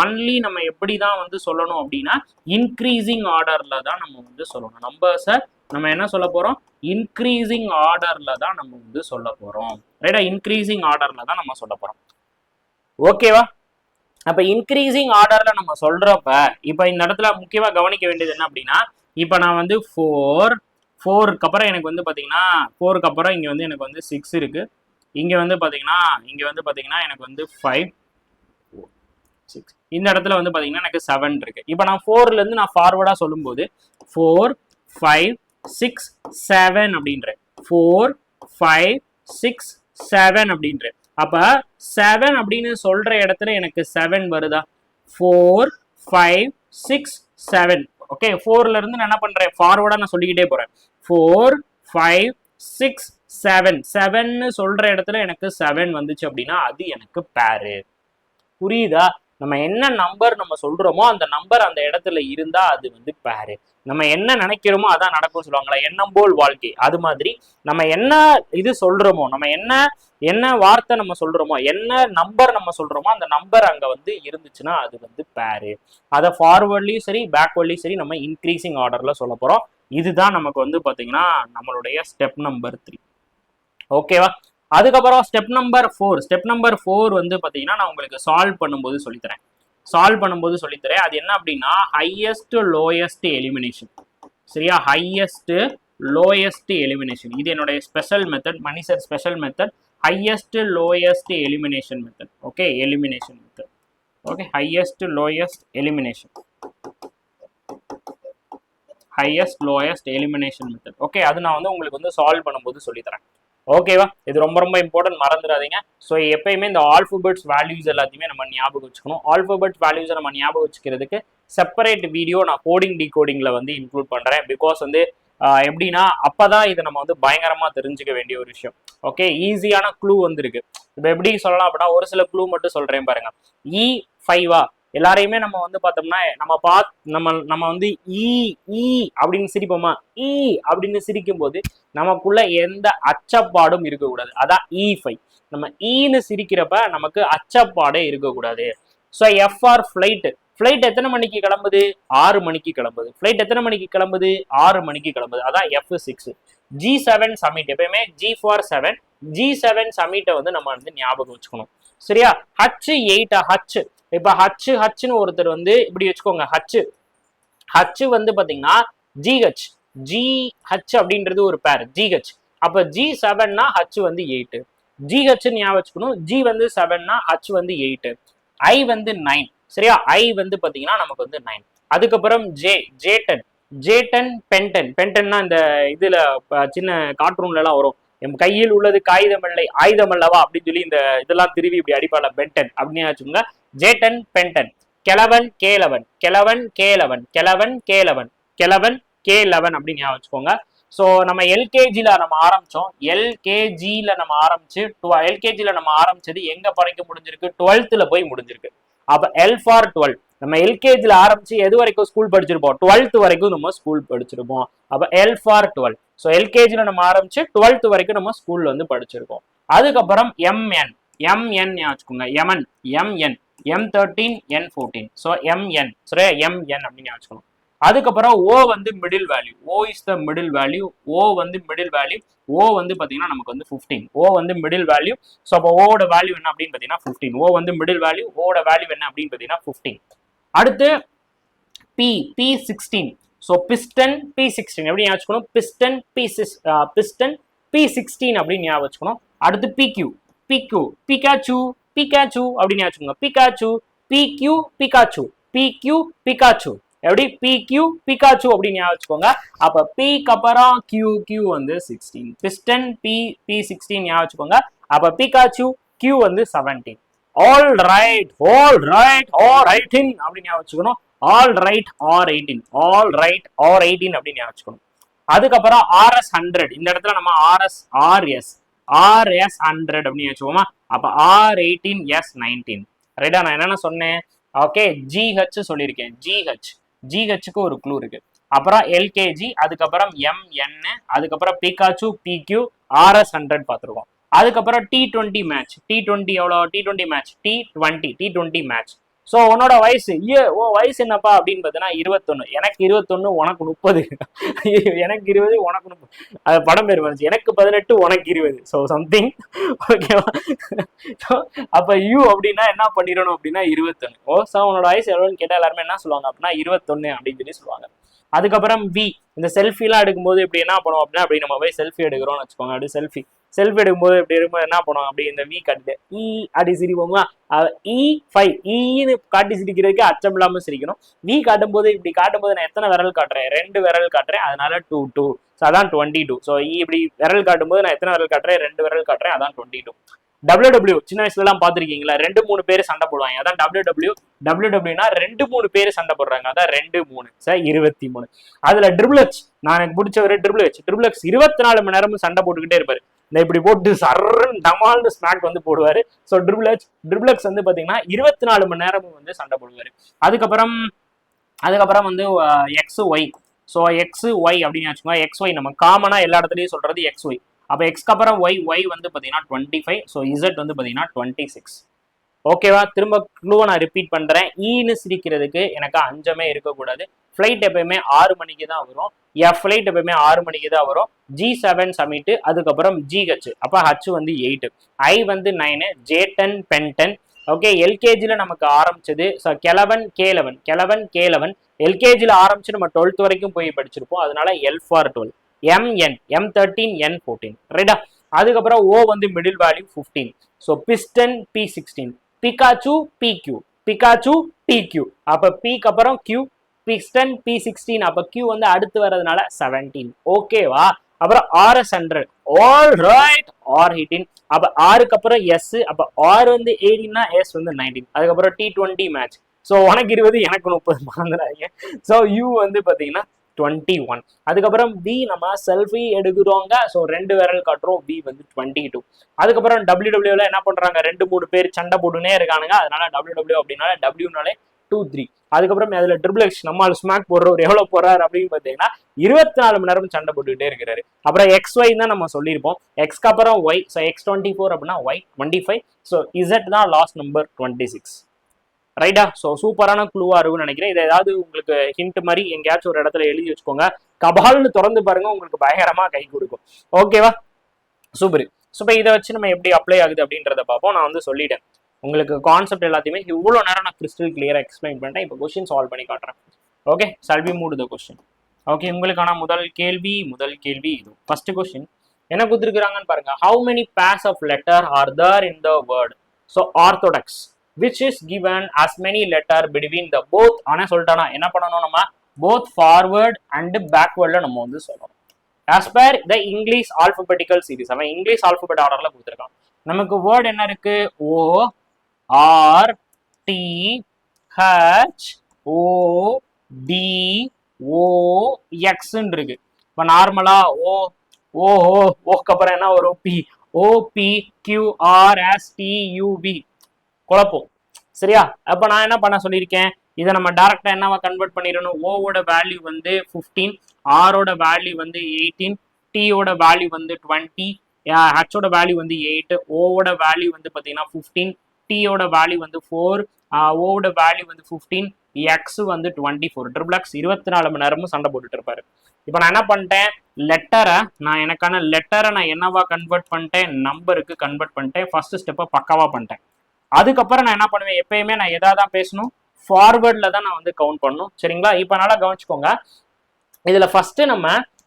ஒன்லி நம்ம எப்படிதான் வந்து சொல்லணும் அப்படின்னா இன்க்ரீசிங் ஆர்டர்ல தான் நம்ம வந்து சொல்லணும். நம்பர்ஸை நம்ம என்ன சொல்ல போறோம்? இன்க்ரீசிங் ஆர்டர்ல தான் நம்ம வந்து சொல்ல போறோம். ரைட்டா? இன்க்ரீசிங் ஆர்டர்ல தான் நம்ம சொல்ல போறோம். ஓகேவா? அப்ப இன்க்ரீசிங் ஆர்டர்ல நம்ம சொல்றப்ப இப்ப இந்த இடத்துல முக்கியமா கவனிக்க வேண்டியது என்ன அப்படின்னா இப்ப நான் வந்து 4க்கு அப்புறம் எனக்கு வந்து பாத்தீங்கன்னா 4க்கு அப்புறம் இங்க வந்து எனக்கு வந்து 6 இருக்கு. இங்க வந்து பாத்தீங்கன்னா எனக்கு வந்து 5 6 இந்த இடத்துல வந்து பாத்தீங்கன்னா எனக்கு 7 இருக்கு. இப்ப நான் 4ல இருந்து நான் ஃபார்வர்டா சொல்லும்போது 4 5 6 7 அப்படின்ற 4 5 6 7 அப்படின்ற அப்ப 7 அப்படின்னு சொல்ற இடத்துல எனக்கு 7 வருதா? 4 5 6 7. ஓகே, 4ல இருந்து நான் என்ன பண்றேன், ஃபார்வர்டா நான் சொல்லிக்கிட்டே போறேன். 4 5 6 7. 7ன்னு சொல்ற இடத்துல எனக்கு 7 வந்துச்சு அப்படின்னா அது எனக்கு பேரு. புரியுதா? நம்ம என்ன நம்பர் நம்ம சொல்றோமோ அந்த நம்பர் அந்த இடத்துல இருந்தா அது வந்து பேரு. நம்ம என்ன நினைக்கிறோமோ அதான் நடக்கும்னு சொல்லுவாங்களா, எண்ணம் போல் வாழ்க்கை. அது மாதிரி நம்ம என்ன இது சொல்றோமோ, நம்ம என்ன வார்த்தை நம்ம சொல்றோமோ, என்ன நம்பர் நம்ம சொல்றோமோ அந்த நம்பர் அங்க வந்து இருந்துச்சுன்னா அது வந்து பேரு. அதை ஃபார்வர்ட்லயும் சரி பேக்வர்ட்லயும் சரி நம்ம இன்க்ரீசிங் ஆர்டர்ல சொல்ல போறோம். இதுதான் நமக்கு வந்து பாத்தீங்கன்னா நம்மளுடைய ஸ்டெப் நம்பர் 3. ஓகேவா? அதுக்கப்புறம் ஸ்டெப் நம்பர் 4. ஸ்டெப் நம்பர் 4 வந்து பாத்தீங்கன்னா நான் உங்களுக்கு சால்வ் பண்ணும்போது சொல்லித்தரேன். அது என்ன அப்படின்னா ஹையஸ்ட் லோயஸ்ட் எலிமினேஷன். சரியா? Highest lowest elimination. இது என்னுடைய special method, Mani sir special method. Highest lowest elimination method. Okay, elimination method. Okay, highest lowest elimination. Highest lowest elimination method. Okay, அது நான் வந்து உங்களுக்கு வந்து சால்வ் பண்ணும்போது சொல்லித்தரேன். ஓகேவா? இது ரொம்ப ரொம்ப இம்பார்ட்டன்ட், மறந்துடாதீங்க. ஸோ எப்பயுமே இந்த ஆல்பபெட்ஸ் வேல்யூஸ் எல்லாத்தையுமே நம்ம ஞாபகம் வச்சுக்கணும். ஆல்பபெட்ஸ் வேல்யூஸை நம்ம ஞாபகம் வச்சுக்கிறதுக்கு செப்பரேட் வீடியோ நான் கோடிங் டிகோடிங்ல வந்து இன்க்ளூட் பண்றேன். பிகாஸ் வந்து எப்படின்னா அப்பதான் இதை நம்ம வந்து பயங்கரமா தெரிஞ்சுக்க வேண்டிய ஒரு விஷயம். ஓகே, ஈஸியான க்ளூ வந்து இருக்கு. இப்போ எப்படி சொல்லலாம் அப்படின்னா ஒரு சில க்ளூ மட்டும் சொல்றேன் பாருங்க. E5 எல்லாரையுமே நம்ம வந்து பார்த்தோம்னா நம்ம வந்து ஈ அப்படின்னு சிரிப்போமா, ஈ அப்படின்னு சிரிக்கும் போது நமக்குள்ள எந்த அச்சப்பாடும் இருக்கக்கூடாது. அதான் E5. நம்ம ஈன்னு சிரிக்கிறப்ப நமக்கு அச்சப்பாடே இருக்கக்கூடாது. ஸோ எஃப்ஆர் ஃபிளைட் எத்தனை மணிக்கு கிளம்புது? 6 மணிக்கு கிளம்புது. ஃபிளைட் எத்தனை மணிக்கு கிளம்புது? 6 மணிக்கு கிளம்புது. அதான் F6. G7 submit. எப்பயுமே G for 7. G7 சமிட்டை வந்து நம்ம வந்து ஞாபகம் வச்சுக்கணும். சரியா? H8 இப்ப ஹச்னு ஒருத்தர் வந்து இப்படி வச்சுக்கோங்க. ஹச் வந்து பாத்தீங்கன்னா GH அப்படின்றது ஒரு பேர் GH. அப்ப G7னா H வந்து 8. GH ஞாபகம் வச்சுக்கணும். G வந்து 7னா H வந்து 8. I வந்து 9. சரியா? I வந்து பாத்தீங்கன்னா நமக்கு வந்து 9. அதுக்கப்புறம் J10 பென்டன்னா இந்த இதுல சின்ன கார்ட்டூன்ல எல்லாம் வரும். என் கையில் உள்ளது காகிதமல்லை ஆயுதமல்லவா அப்படின்னு சொல்லி இந்த இதெல்லாம் திருவி இப்படி அடிப்பால பென்டன் அப்படின்னு வச்சுக்கோங்க. J10 Ben 10. கிழவன் அப்படின்னு ஞாபகம் வச்சுக்கோங்க. ஸோ நம்ம எல்கேஜில நம்ம ஆரம்பிச்சோம். எல்கேஜில நம்ம ஆரம்பிச்சது எங்க வரைக்கும் முடிஞ்சிருக்கு? 12th போய் முடிஞ்சிருக்கு. அப்ப L for 12. நம்ம எல்கேஜில ஆரம்பிச்சு எது வரைக்கும் ஸ்கூல் படிச்சிருப்போம்? 12th வரைக்கும் நம்ம ஸ்கூல் படிச்சிருப்போம். அப்ப L for 12. ஸோ எல்கேஜில நம்ம ஆரம்பிச்சு 12th வரைக்கும் நம்ம ஸ்கூல்ல வந்து படிச்சிருக்கோம். அதுக்கப்புறம் MN வச்சுக்கோங்க. MN M13 N14. So MN சரியா? MN அப்படின்னு வச்சுக்கணும். அதுக்கப்புறம் O வந்து middle value. O is the middle value. O வந்து மிடில் வேல்யூ. O வந்து பாத்தீங்கன்னா நமக்கு வந்து 15. O வந்து மிடில் வேல்யூ. ஸோ அப்போ ஓட வேல்யூ என்ன அப்படின்னு பாத்தீங்கன்னா 15. O வந்து மிடில் வேல்யூ. ஓட வேல்யூ என்ன அப்படின்னு பாத்தீங்கன்னா 15. அடுத்து P16. ஸோ பிஸ்டன் P16 எப்படி ஞாபகம் வச்சுக்கணும்? பிஸ்டன் P16 அப்படின்னு ஞாபகம் வச்சுக்கணும். அடுத்து பிகாச்சு அப்படின்னு ஞாபகம் வச்சுக்கோங்க. பிகாச்சு எப்படி பிகாச்சு அப்படின்னு ஞாபகம் வச்சுக்கோங்க. அப்ப Pக்கு அப்புறம் Q வந்து 16. பிஸ்டன் P16 ஞாபகம் வச்சுக்கோங்க. அப்ப பிகாச்சு Q வந்து 17. ஆல் ரைட் அப்படின்னு ஞாபகம் வச்சுக்கணும். ஆல் ரைட் ஆர் 18 அப்படின்னு ஞாபகம் வச்சுக்கணும். அதுக்கப்புறம் RS 100. இந்த இடத்துல நம்ம RS 100 அப்படின்னு வச்சுக்கோமா. அப்ப R18 S19. ரைட்டா? நான் என்னென்ன சொன்னேன்? ஓகே, GH சொல்லியிருக்கேன். GHக்கு ஒரு க்ளூ இருக்கு. அப்புறம் LKG, அதுக்கப்புறம் MN, அதுக்கப்புறம் பிகாச்சு PQ, RS 100 பார்த்துருக்கோம். அதுக்கப்புறம் T20 மேட்ச். T20 எவ்வளோ? T20 match T20 match. So உன்னோட வயசு வயசு என்னப்பா அப்படின்னு பார்த்தீங்கன்னா 21. எனக்கு 21 உனக்கு 30. எனக்கு 20 உனக்கு 30. அது படம் பேர் வந்துச்சு. எனக்கு 18 உனக்கு 20. ஸோ சம்திங் ஓகேவா? அப்ப யூ அப்படின்னா என்ன பண்ணிடணும் அப்படின்னா 21. ஸோ உன்னோட வயசு எவ்வளோன்னு கேட்டால் எல்லாருமே என்ன சொல்லுவாங்க அப்படின்னா 21 அப்படின்னு சொல்லி சொல்லுவாங்க. அதுக்கப்புறம் வி, இந்த செல்ஃபிலாம் எடுக்கும்போது இப்படி என்ன பண்ணுவோம் அப்படின்னா அப்படி நம்ம போய் செல்ஃபி எடுக்கிறோம்னு வச்சுக்கோங்க. அப்படி செல்ஃபி எடுக்கும்போது இப்படி இருக்கும்போது என்ன பண்ணுவோம்? அப்படி இந்த வி காட்டுது அப்படி சிரிப்போமா? E5 ஈன்னு காட்டி சிரிக்கிறதுக்கு அச்சம் இல்லாம சிரிக்கணும். வி காட்டும்போது இப்படி காட்டும்போது நான் எத்தனை விரல் காட்டுறேன்? 2 விரல் காட்டுறேன். அதனால 2. ஸோ அதான் 22. ஸோ இப்படி விரல் காட்டும்போது நான் எத்தனை விரல் காட்டுறேன்? 2 விரல் காட்டுறேன். அதான் 22. டபிள்யூ சின்ன வயசுல எல்லாம் பாத்திருக்கீங்களா, 2-3 பேர் சண்டை போடுவாங்க, அதான் டபிள்யூனா 2-3 பேர் சண்டை போடுறாங்க, அதான் 2-3 சார் 23. அதுல ட்ரிபிள் நான் எனக்கு பிடிச்சவரு ட்ரிபிள் எச் 24 மணி நேரமும் சண்டை போட்டுக்கிட்டே இருப்பாரு. இந்த இப்படி போட்டு சர்ன்னு டமால்னு ஸ்மாக் வந்து போடுவாரு. ஸோ ட்ரிபிள் எக்ஸ் வந்து பாத்தீங்கன்னா 24 மணி நேரமும் வந்து சண்டை போடுவாரு. அதுக்கப்புறம் வந்து X Y. So X Y அப்படின்னு வச்சுக்கோங்க. எக்ஸ் ஒய் நம்ம காமனா எல்லா இடத்துலயும் சொல்றது எக்ஸ் ஒய். அப்போ எக்ஸ்க்கு அப்புறம் ஒய் வந்து பார்த்தீங்கன்னா 25. ஸோ இசட் வந்து பார்த்தீங்கன்னா 26. ஓகேவா? திரும்ப க்ளூவை நான் ரிப்பீட் பண்ணுறேன். ஈன்னு சிரிக்கிறதுக்கு எனக்கு அஞ்சமே இருக்கக்கூடாது. ஃப்ளைட் எப்பயுமே 6 மணிக்கு தான் வரும். ஃப்ளைட் எப்பயுமே 6 மணிக்கு தான் வரும். G7 சமிட்டு, அதுக்கப்புறம் GH, அப்போ H வந்து 8, I வந்து 9, J10 பென் 10. ஓகே, எல்கேஜியில் நமக்கு ஆரம்பிச்சது. ஸோ K11 எல்கேஜியில் ஆரம்பிச்சு நம்ம 12th வரைக்கும் போய் படிச்சிருப்போம். அதனால L for 12, M13, N14, ரைட்டா? அதுக்கப்புறம் O வந்து middle value 15. So piston P16, Pikachu PQ. அப்ப Pக்கு அப்புறம் Q, பிஸ்டன் P16. அப்ப Q வந்து அடுத்து வர்றதுனால 17. ஓகேவா? அப்புறம் RS100, ஆல் ரைட், R18. அப்ப ஆருக்கு அப்புறம் S, அப்ப R வந்து 18னா S வந்து 19. அதுக்கப்புறம் T20 மேட்ச். ஸோ உனக்கு 20 எனக்கு 30 மறந்துடாதீங்க. ஸோ U வந்து பாத்தீங்கன்னா 21. அதுக்கப்புறம் B நம்ம செல்ஃபி எடுக்கிறோங்க. ஸோ 2 விரல் காட்டுறோம். B வந்து 22. அதுக்கப்புறம் WWல என்ன பண்றாங்க, 2-3 பேர் சண்டை போட்டுனே இருக்கானுங்க. அதனால WW அப்படின்னால Wனாலே 2-3. அதுக்கப்புறம் அதுல ட்ரிபிள் எக்ஸ் நம்மால் ஸ்மாக் போடுறவர் எவ்வளவு போறாரு அப்படின்னு பாத்தீங்கன்னா 24 மணி நேரம் சண்டை போட்டுக்கிட்டே இருக்கிறாரு. அப்புறம் XY தான் நம்ம சொல்லியிருப்போம். எக்ஸ்க்கு அப்புறம் Y. ஸோ X24 அப்படின்னா Y 25. ஸோ Z தான் லாஸ்ட் நம்பர் 26. ரைட்டா? ஸோ சூப்பரான க்ளூவா இருக்கும்னு நினைக்கிறேன். இதை ஏதாவது உங்களுக்கு ஹிண்ட் மாதிரி எங்கேயாச்சும் ஒரு இடத்துல எழுதி வச்சுக்கோங்க. கபால்னு திறந்து பாருங்க, உங்களுக்கு பயங்கரமா கை கொடுக்கும். ஓகேவா? சூப்பர். ஸோ இப்போ இதை வச்சு நம்ம எப்படி அப்ளை ஆகுது அப்படின்றத பார்ப்போம். நான் வந்து சொல்லிட்டேன் உங்களுக்கு கான்செப்ட் எல்லாத்தையுமே இவ்வளோ நேரம் நான் கிறிஸ்டல் கிளியரா எக்ஸ்பிளைன் பண்ணிட்டேன். இப்போ கொஸ்டின் சால்வ் பண்ணி காட்டுறேன். Okay, shall we move to the question. Okay, உங்களுக்கான முதல் கேள்வி இது. ஃபர்ஸ்ட் கொஸ்டின் என்ன கொடுத்துருக்காங்கன்னு பாருங்க. How many pairs of letter are there in the word? So orthodox which is given as many letter between the both. ஆனா சொல்லிட்டானா என்ன பண்ணணும், நம்ம both forward and backwardல நம்ம வந்து சொல்லணும். as per the English alphabetical series. அவன் இங்கிலீஷ் ஆல்பபெட் ஆர்டர்ல கொடுத்துருக்கான். நமக்கு வேர்ட் என்ன இருக்கு? O R T H O D O X இருக்கு. இப்போ நார்மலா ஓக்கு அப்புறம் என்ன வரும்? P O P Q R S T U V. குழப்பம், சரியா? அப்ப நான் என்ன பண்ண சொல்லியிருக்கேன், இதை நம்ம டைரக்டா என்னவா கன்வெர்ட் பண்ணிடணும். ஓவோட வேல்யூ வந்து 15, ஆரோட வேல்யூ வந்து 18, டீயோட வேல்யூ வந்து 20, ஹெச்சோட வேல்யூ வந்து 8, ஓவோட வேல்யூ வந்து பாத்தீங்கன்னா 15, டீயோட வேல்யூ வந்து 4, ஓவோட வேல்யூ வந்து 15, எக்ஸ் வந்து 24. ட்ரிபிள் எக்ஸ் 24 மணி நேரமும் சண்டை போட்டுட்டு இருப்பாரு. இப்போ நான் என்ன பண்ணிட்டேன், எனக்கான லெட்டரை நான் என்னவா கன்வெர்ட் பண்ணிட்டேன், நம்பருக்கு கன்வெர்ட் பண்ணிட்டேன். ஃபர்ஸ்ட் ஸ்டெப்பை பக்காவா பண்ணிட்டேன். அதுக்கப்புறம் நான் என்ன பண்ணுவேன், எப்பயுமே நான் எதாவது பேசணும், ஃபார்வர்ட்ல தான் நான் வந்து கவுண்ட் பண்ணணும். சரிங்களா? இப்போ நல்லா கவனிச்சுக்கோங்க. இதுல ஃபர்ஸ்ட்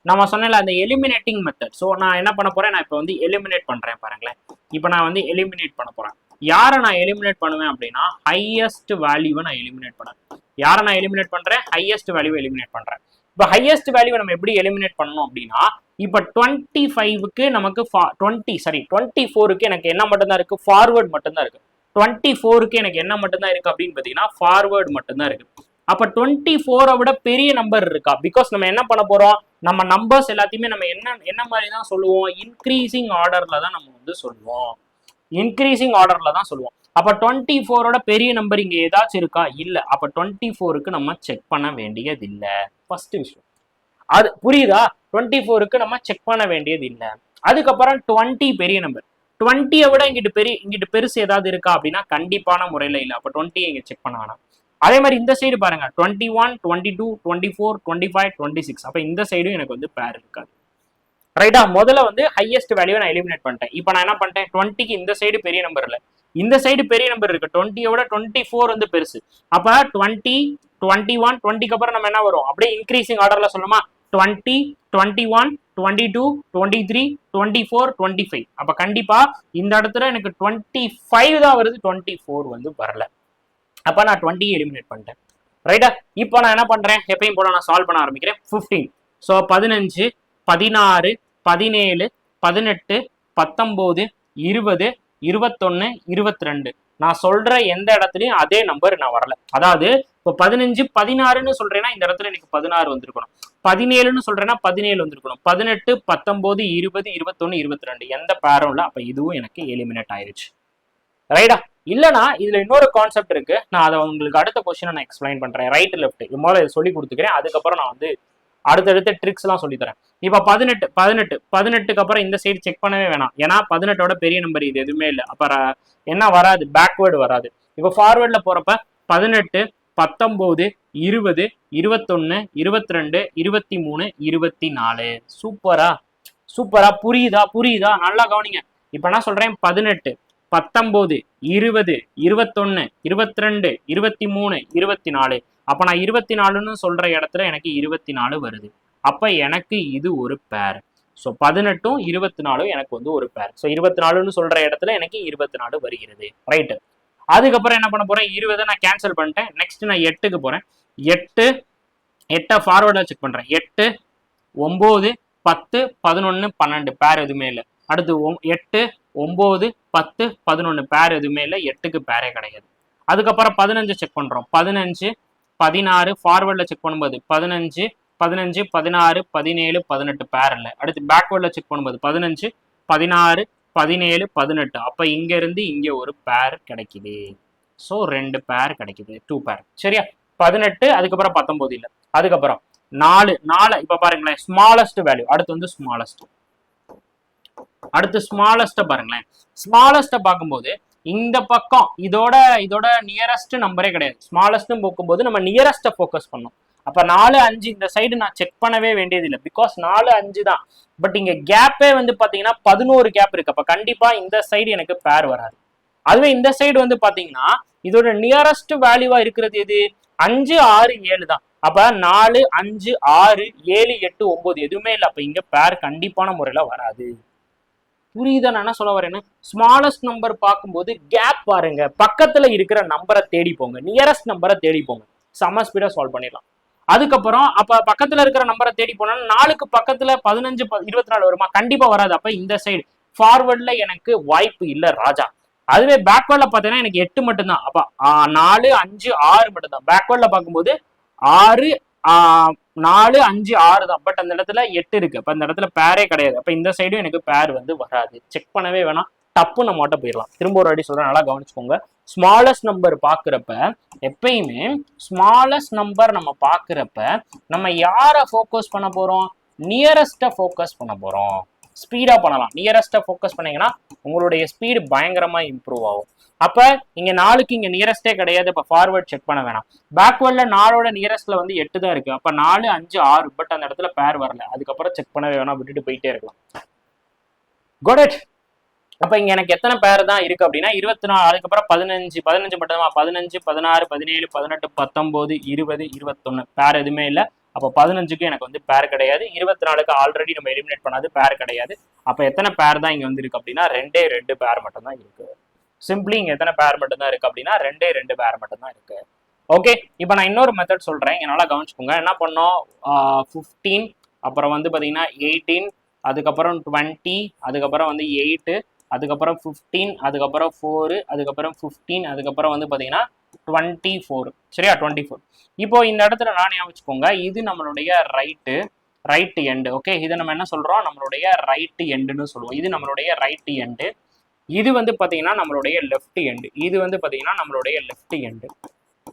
நம்ம சொன்னல அந்த எலிமினேட்டிங் மெத்தட். ஸோ நான் என்ன பண்ண போறேன், நான் இப்போ வந்து எலிமினேட் பண்றேன் பாருங்களேன். இப்போ நான் வந்து எலிமினேட் பண்ண போறேன். யாரை நான் எலிமினேட் பண்ணுவேன் அப்படின்னா ஹையஸ்ட் வேல்யூவை நான் எலிமினேட் பண்ணேன். யாரை நான் எலிமினேட் பண்றேன்? ஹையஸ்ட் வேல்யூவை எலிமினேட் பண்றேன். இப்போ ஹையஸ்ட் வேல்யூவை நம்ம எப்படி எலிமினேட் பண்ணணும் அப்படின்னா, இப்போ 25க்கு நமக்கு 24க்கு எனக்கு என்ன மட்டும்தான் இருக்கு? ஃபார்வர்ட் மட்டும்தான் இருக்கு. 24க்கு எனக்கு என்ன மட்டும்தான் இருக்கு அப்படின்னு பாத்தீங்கன்னா ஃபார்வர்ட் மட்டும்தான் இருக்கு. அப்ப 24 விட பெரிய நம்பர் இருக்கா? பிகாஸ் நம்ம என்ன பண்ண போறோம், நம்ம நம்பர்ஸ் எல்லாத்தையுமே நம்ம என்ன மாதிரி தான் சொல்லுவோம், இன்க்ரீசிங் ஆர்டர்ல தான் நம்ம வந்து சொல்லுவோம். அப்ப 24ஓட பெரிய நம்பர் இங்க ஏதாச்சும் இருக்கா? இல்ல. அப்ப 24க்கு நம்ம செக் பண்ண வேண்டியது இல்ல. ஃபர்ஸ்ட் விஷயம் அது புரியுதா? 24க்கு நம்ம செக் பண்ண வேண்டியது இல்ல. அதுக்கப்புறம் 20 பெரிய நம்பர். 20 விட இங்கிட்டு பெருசு ஏதாவது இருக்கா அப்படின்னா கண்டிப்பான முறையில இல்ல. அப்ப 20 இங்க செக் பண்ண வேணாம். அதே மாதிரி இந்த சைடு பாருங்க, 21, 22, 24, 25, 26. அப்ப இந்த சைடும் எனக்கு வந்து பேர் இருக்காது. ரைட்டா? முதல்ல வந்து ஹையஸ்ட் வேல்யூவை நான் எலிமினேட் பண்ணிட்டேன். இப்போ நான் என்ன பண்ணிட்டேன், 20க்கு இந்த சைடு பெரிய நம்பர் இல்ல, இந்த சைடு பெரிய நம்பர் இருக்கு. 20யோட 24 வந்து பெருசு. அப்ப 20, 21, 20க்கு அப்புறம் நம்ம என்ன வரும், அப்படியே இன்க்ரீசிங் ஆர்டர்ல சொல்லணுமா? 20, 21, 22, 23, 24, 25. அப்ப கண்டிப்பா இந்த இடத்துல எனக்கு 25 தான் வருது, 24 வந்து வரல. அப்ப நான் 20 எலிமினேட் பண்ணிட்டேன். ரைட்டா? இப்போ நான் என்ன பண்றேன், எப்பயும் போல நான் சால்வ் பண்ண ஆரம்பிக்கிறேன். 15. ஸோ 15, 16, 17, 18, 19, 20, 21 22. நான் சொல்ற எந்த இடத்துலயும் அதே நம்பர் நான் வரல. அதாவது இப்போ 15 16ன்னு சொல்றேன்னா இந்த இடத்துல எனக்கு 16 வந்திருக்கணும். 17ன்னு சொல்றேன்னா 17 வந்திருக்கணும். 18 19 20 21 22 எந்த பேரும் இல்லை. அப்ப இதுவும் எனக்கு எலிமினேட் ஆயிருச்சு. ரைட்டா? இல்லைனா இதுல இன்னொரு கான்செப்ட் இருக்கு. நான் அதை உங்களுக்கு அடுத்த கொஸ்டினை நான் எக்ஸ்பிளைன் பண்றேன். ரைட் லெஃப்ட் இது முதல்ல இதை சொல்லி கொடுத்துக்கிறேன். அதுக்கப்புறம் நான் வந்து அடுத்தடுத்த ட்ரிக்ஸ் எல்லாம் சொல்லி தரேன். இப்ப 18க்கு அப்புறம் இந்த சைடு செக் பண்ணவே வேணாம். ஏன்னா 18ஓட பெரிய நம்பர் இது எதுவுமே இல்லை. அப்புறம் என்ன வராது, பேக்வேர்டு வராது. இப்ப ஃபார்வேர்ட்ல போறப்ப 18 19 20 21 22 23 24. சூப்பரா புரியுதா நல்லா கவனிங்க. இப்ப என்ன சொல்றேன், 18 19 20 21 22 23 24. அப்ப நான் 24ன்னு சொல்ற இடத்துல எனக்கு 24 வருது. அப்ப எனக்கு இது ஒரு பேர். ஸோ 18ம் 24ம் எனக்கு வந்து ஒரு பேர். ஸோ 24ன்னு சொல்ற இடத்துல எனக்கு 24 வருகிறது. ரைட்டு. அதுக்கப்புறம் என்ன பண்ண போறேன், 20 நான் கேன்சல் பண்ணிட்டேன். நெக்ஸ்ட் நான் 8க்கு போறேன். 8 ஃபார்வர்டா செக் பண்றேன். 8 9 10 11 12 பேர் எதுவுமே இல்லை. அடுத்து 8 9 10 11 பேர் எதுவுமே இல்லை. 8க்கு பேரே கிடையாது. அதுக்கப்புறம் 15 செக் பண்றோம். 15 16 ஃபார்வர்ட்ல செக் பண்ணும்போது 15 16 17 18 பேர் இல்லை. அடுத்து பேக்வேர்ட்ல செக் பண்ணும்போது 15 16 17 18. அப்ப இங்க இருந்து இங்க ஒரு பேர் கிடைக்குது. ஸோ 2 பேர் கிடைக்குது, 2 பேர். சரியா? 18 அதுக்கப்புறம் 19 இல்லை. அதுக்கப்புறம் 4 இப்ப பாருங்களேன், ஸ்மாலஸ்ட் வேல்யூ. அடுத்து வந்து ஸ்மாலஸ்ட் பாருங்களேன். ஸ்மாலஸ்ட பார்க்கும்போது இந்த பக்கம் இதோட நியரஸ்ட் நம்பரே கிடையாது. ஸ்மாலஸ்ட் போக்கும்போது நம்ம நியரஸ்ட ஃபோக்கஸ் பண்ணோம். அப்ப 4 5 இந்த சைடு நான் செக் பண்ணவே வேண்டியது இல்லை. பிகாஸ் 4 5 தான். பட் இங்க கேப்பே வந்து பாத்தீங்கன்னா 11 கேப் இருக்கு. அப்ப கண்டிப்பா இந்த சைடு எனக்கு பேர் வராது. அதுவே இந்த சைடு வந்து பாத்தீங்கன்னா இதோட நியரஸ்ட் வேல்யூவா இருக்கிறது எது, 5 6 7 தான். அப்ப 4 5 6 7 8 9 எதுவுமே இல்லை. அப்ப இங்க பேர் கண்டிப்பான முறையில வராது. புரியுதா நான் என்ன சொல்ல வரேன்னு? ஸ்மாலஸ்ட் நம்பர் பார்க்கும்போது கேப் பாருங்க, பக்கத்துல இருக்கிற நம்பரை தேடி போங்க, நியரஸ்ட் நம்பரை தேடி போங்க, செம ஸ்பீடா சால்வ் பண்ணிடலாம். அதுக்கப்புறம் அப்ப பக்கத்துல இருக்கிற நம்பரை தேடி போனா 4க்கு பக்கத்துல 15 24 வருமா? கண்டிப்பா வராது. அப்ப இந்த சைடு ஃபார்வர்ட்ல எனக்கு வாய்ப்பு இல்லை ராஜா. அதுவே பேக்வேர்ட்ல பார்த்தீங்கன்னா எனக்கு 8 மட்டும்தான். அப்ப 4 5 6 மட்டும்தான். பேக்வேர்ட்ல பார்க்கும்போது 6 4 5 6 தான். பட் அந்த இடத்துல 8 இருக்கு. அப்ப அந்த இடத்துல பேரே கிடையாது. அப்ப இந்த சைடும் எனக்கு பேர் வந்து வராது. செக் பண்ணவே வேணாம், டப்பு நம்ம மட்டும் போயிடலாம். திரும்ப ஒரு வாட்டி சொல்றேன், நல்லா கவனிச்சுக்கோங்க. ஸ்மாலஸ்ட் நம்பர் பாக்குறப்ப எப்பயுமே ஸ்மாலஸ்ட் நம்பர் நம்ம பாக்குறப்ப நம்ம யாரை ஃபோக்கஸ் பண்ண போறோம், நியரஸ்ட ஃபோக்கஸ் பண்ண போறோம். ஸ்பீடா பண்ணலாம். நியரஸ்ட ஃபோக்கஸ் பண்ணீங்கன்னா உங்களுடைய ஸ்பீடு பயங்கரமா இம்ப்ரூவ் ஆகும். அப்ப இங்க 4க்கு இங்க நியரஸ்டே கிடையாது. இப்ப ஃபார்வர்ட் செக் பண்ண வேணாம். பேக்வேர்ட்ல 4ஓட நியரஸ்ட்ல வந்து 8 தான் இருக்கு. அப்ப 4 5 6. பட் அந்த இடத்துல பேர் வரல. அதுக்கப்புறம் செக் பண்ணவே வேணாம், விட்டுட்டு போயிட்டே இருக்கலாம். Got it? அப்ப இங்க எனக்கு எத்தனை பேர் தான் இருக்கு அப்படின்னா 24. அதுக்கப்புறம் 15 மட்டும் தான். 15 16 17 18 19 20 21 பேர் எதுவுமே இல்லை. அப்போ 15க்கு எனக்கு வந்து பேர் கிடையாது. 24க்கு ஆல்ரெடி நம்ம எலிமினேட் பண்ணாது, பேர் கிடையாது. அப்ப எத்தனை பேர் தான் இங்க வந்து இருக்கு அப்படின்னா 2 பேர் மட்டும் தான் இருக்கு. சிம்பிளி இங்க எத்தனை பேர் மட்டும் தான் இருக்கு அப்படின்னா 2 பேர் மட்டும் தான் இருக்கு. ஓகே, இப்போ நான் இன்னொரு மெத்தட் சொல்றேன், என்னால கவனிச்சுக்கோங்க. என்ன பண்ணோம், 15 அப்புறம் வந்து பாத்தீங்கன்னா 18 அதுக்கப்புறம் 20 அதுக்கப்புறம் வந்து 8 அதுக்கப்புறம் 15 அதுக்கப்புறம் 4 அதுக்கப்புறம் 15 அதுக்கப்புறம் வந்து பாத்தீங்கன்னா 24. சரியா? 24. இப்போ இந்த இடத்துல நான் வச்சுக்கோங்க, இது நம்மளுடைய ரைட் எண்டு. ஓகே, இதை நம்ம என்ன சொல்றோம், நம்மளுடைய ரைட் எண்டுன்னு சொல்லுவோம். இது நம்மளுடைய ரைட் எண்டு. இது வந்து பாத்தீங்கன்னா நம்மளுடைய லெஃப்ட் எண்டு. இது வந்து பாத்தீங்கன்னா நம்மளுடைய லெஃப்ட் எண்டு.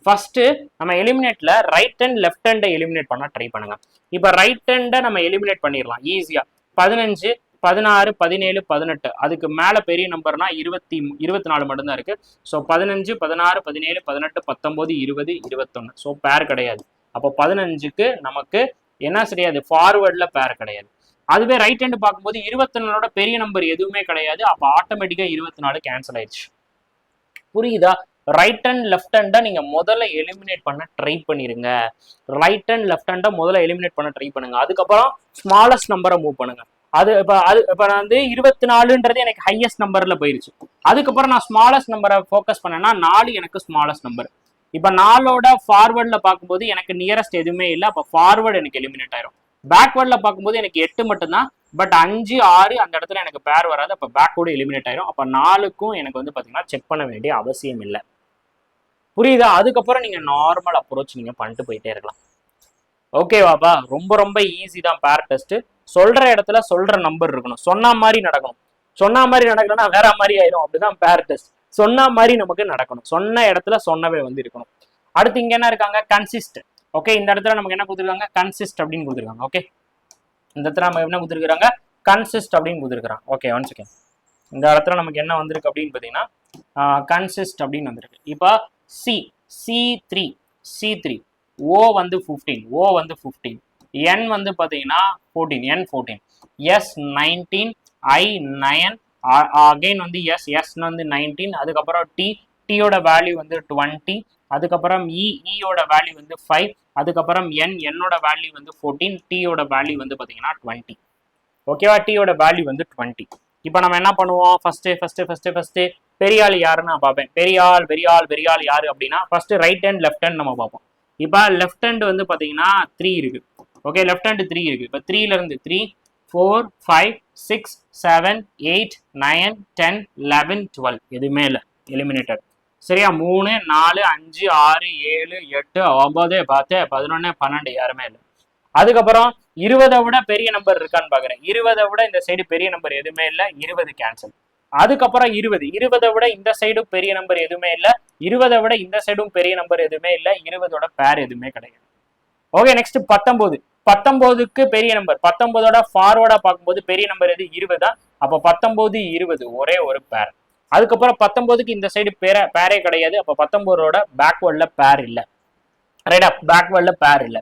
ஃபர்ஸ்ட் நம்ம எலிமினேட்ல ரைட் அண்ட் லெஃப்ட் ஹேண்டை எலிமினேட் பண்ண ட்ரை பண்ணுங்க. இப்போ ரைட் ஹேண்டை நம்ம எலிமினேட் பண்ணிடலாம் ஈஸியா. 15 16 17 18 அதுக்கு மேல பெரிய நம்பர்னா 24 மட்டும்தான் இருக்கு. ஸோ 15 16 17 18 19 20 21. ஸோ பேர் கிடையாது. அப்போ 15க்கு நமக்கு என்ன சரியாது, ஃபார்வர்ட்ல பேர் கிடையாது. அதுவே ரைட் ஹேண்ட் பார்க்கும்போது 24ஓட பெரிய நம்பர் எதுவுமே கிடையாது. அப்போ ஆட்டோமேட்டிக்கா 24 கேன்சல் ஆயிடுச்சு. புரியுதா? ரைட் அண்ட் லெஃப்ட் ஹேண்டை நீங்க முதல்ல எலிமினேட் பண்ண ட்ரை பண்ணிருங்க. ரைட் அண்ட் லெஃப்ட் ஹேண்டை முதல்ல எலிமினேட் பண்ண ட்ரை பண்ணுங்க. அதுக்கப்புறம் ஸ்மாலஸ்ட் நம்பரை மூவ் பண்ணுங்க. இப்போ நான் வந்து 24ன்றது எனக்கு ஹையஸ்ட் நம்பர்ல போயிருச்சு. அதுக்கப்புறம் நான் ஸ்மாலஸ்ட் நம்பரை ஃபோக்கஸ் பண்ணேன்னா 4 எனக்கு ஸ்மாலஸ்ட் நம்பர். இப்போ 4ஓட ஃபார்வர்ட்ல பார்க்கும்போது எனக்கு நியரஸ்ட் எதுவுமே இல்லை. அப்போ ஃபார்வர்டு எனக்கு எலிமினேட் ஆயிரும். பேக்வேர்ட்ல பார்க்கும்போது எனக்கு 8 மட்டும்தான். பட் 5 6 அந்த இடத்துல எனக்கு பேர் வராது, அப்போ பேக்கோடு எலிமினேட் ஆயிரும். அப்போ 4க்கும் எனக்கு வந்து பார்த்தீங்கன்னா செக் பண்ண வேண்டிய அவசியம் இல்லை. புரியுதா? அதுக்கப்புறம் நீங்க நார்மல் அப்ரோச் நீங்க பண்ணிட்டு போயிட்டே இருக்கலாம். ஓகேவாப்பா? ரொம்ப ரொம்ப ஈஸி தான் பேர் டெஸ்ட். சொல்ற இடத்துல சொல்ற நம்பர் இருக்கணும், சொன்ன மாதிரி நடக்கணும். சொன்ன மாதிரி நடக்கலன்னா வேற மாதிரி ஆயிரும். அப்படிதான் பேர் டெஸ்ட். சொன்ன மாதிரி நமக்கு நடக்கணும், சொன்ன இடத்துல சொன்னவே வந்து இருக்கணும். அடுத்து இங்க என்ன இருக்காங்க? கன்சிஸ்ட். ஓகே, இந்த இடத்துல நமக்கு என்ன கொடுத்துருக்காங்க? கன்சிஸ்ட் அப்படின்னு கொடுத்துருக்காங்க. ஓகே, இந்த இடத்துல நம்ம என்ன கொடுத்துருக்காங்க? கன்சிஸ்ட் அப்படின்னு கொடுத்துருக்காங்க. Okay, one second. இந்த இடத்துல நமக்கு என்ன வந்திருக்கு அப்படின்னு பார்த்தீங்கன்னா கன்சிஸ்ட் அப்படின்னு வந்திருக்கு. இப்போ C3 O வந்து 15, O வந்து 15, N வந்து பார்த்தீங்கன்னா 14, N 14, S 19, I 9, அகைன் வந்து S வந்து 19, அதுக்கப்புறம் Tயோட வேல்யூ வந்து 20, அதுக்கப்புறம் Eயோட வேல்யூ வந்து 5, அதுக்கப்புறம் Nோட வேல்யூ வந்து 14, Tயோட வேல்யூ வந்து பார்த்தீங்கன்னா 20. ஓகேவா? Tயோட வேல்யூ வந்து 20. இப்போ நம்ம என்ன பண்ணுவோம்? ஃபர்ஸ்ட் பெரிய ஆள் யாருன்னு நான் பார்ப்பேன். பெரிய ஆள் யாரு அப்படின்னா first right hand left hand நம்ம பார்ப்போம். இப்போ லெஃப்ட் ஹேண்ட் வந்து பார்த்தீங்கன்னா 3 இருக்கு. ஓகே, லெஃப்ட் ஹேண்ட் 3 இருக்கு. இப்போ 3ல இருந்து 3 4 5 6 7 8 9 10 11 12 எதுவுமே இல்லை, எலிமினேட்டட். சரியா? 3 4 5 6 7 8 9 10 11 12 யாருமே இல்லை. அதுக்கப்புறம் 20 விட பெரிய நம்பர் இருக்கான்னு பாக்குறேன். 20 விட இந்த சைடு பெரிய நம்பர் எதுவுமே இல்லை, 20 கேன்சல். அதுக்கப்புறம் 20 விட இந்த சைடும் பெரிய நம்பர் எதுவுமே இல்லை, 20 விட இந்த சைடும் பெரிய நம்பர் எதுவுமே இல்லை, 20ஓட பேர் எதுவுமே கிடையாது. ஓகே, நெக்ஸ்ட் 19க்கு பெரிய நம்பர். 19ஓட ஃபார்வர்டா பார்க்கும்போது பெரிய நம்பர் எது? 20. அப்போ 19 20 ஒரே ஒரு பேர். அதுக்கப்புறம் 19க்கு இந்த சைடு பேரே கிடையாது, அப்போ 19ஓட பேக்வேர்ட்ல பேர் இல்லை. ரைட்டா? பேக்வேர்ட்ல பேர் இல்லை.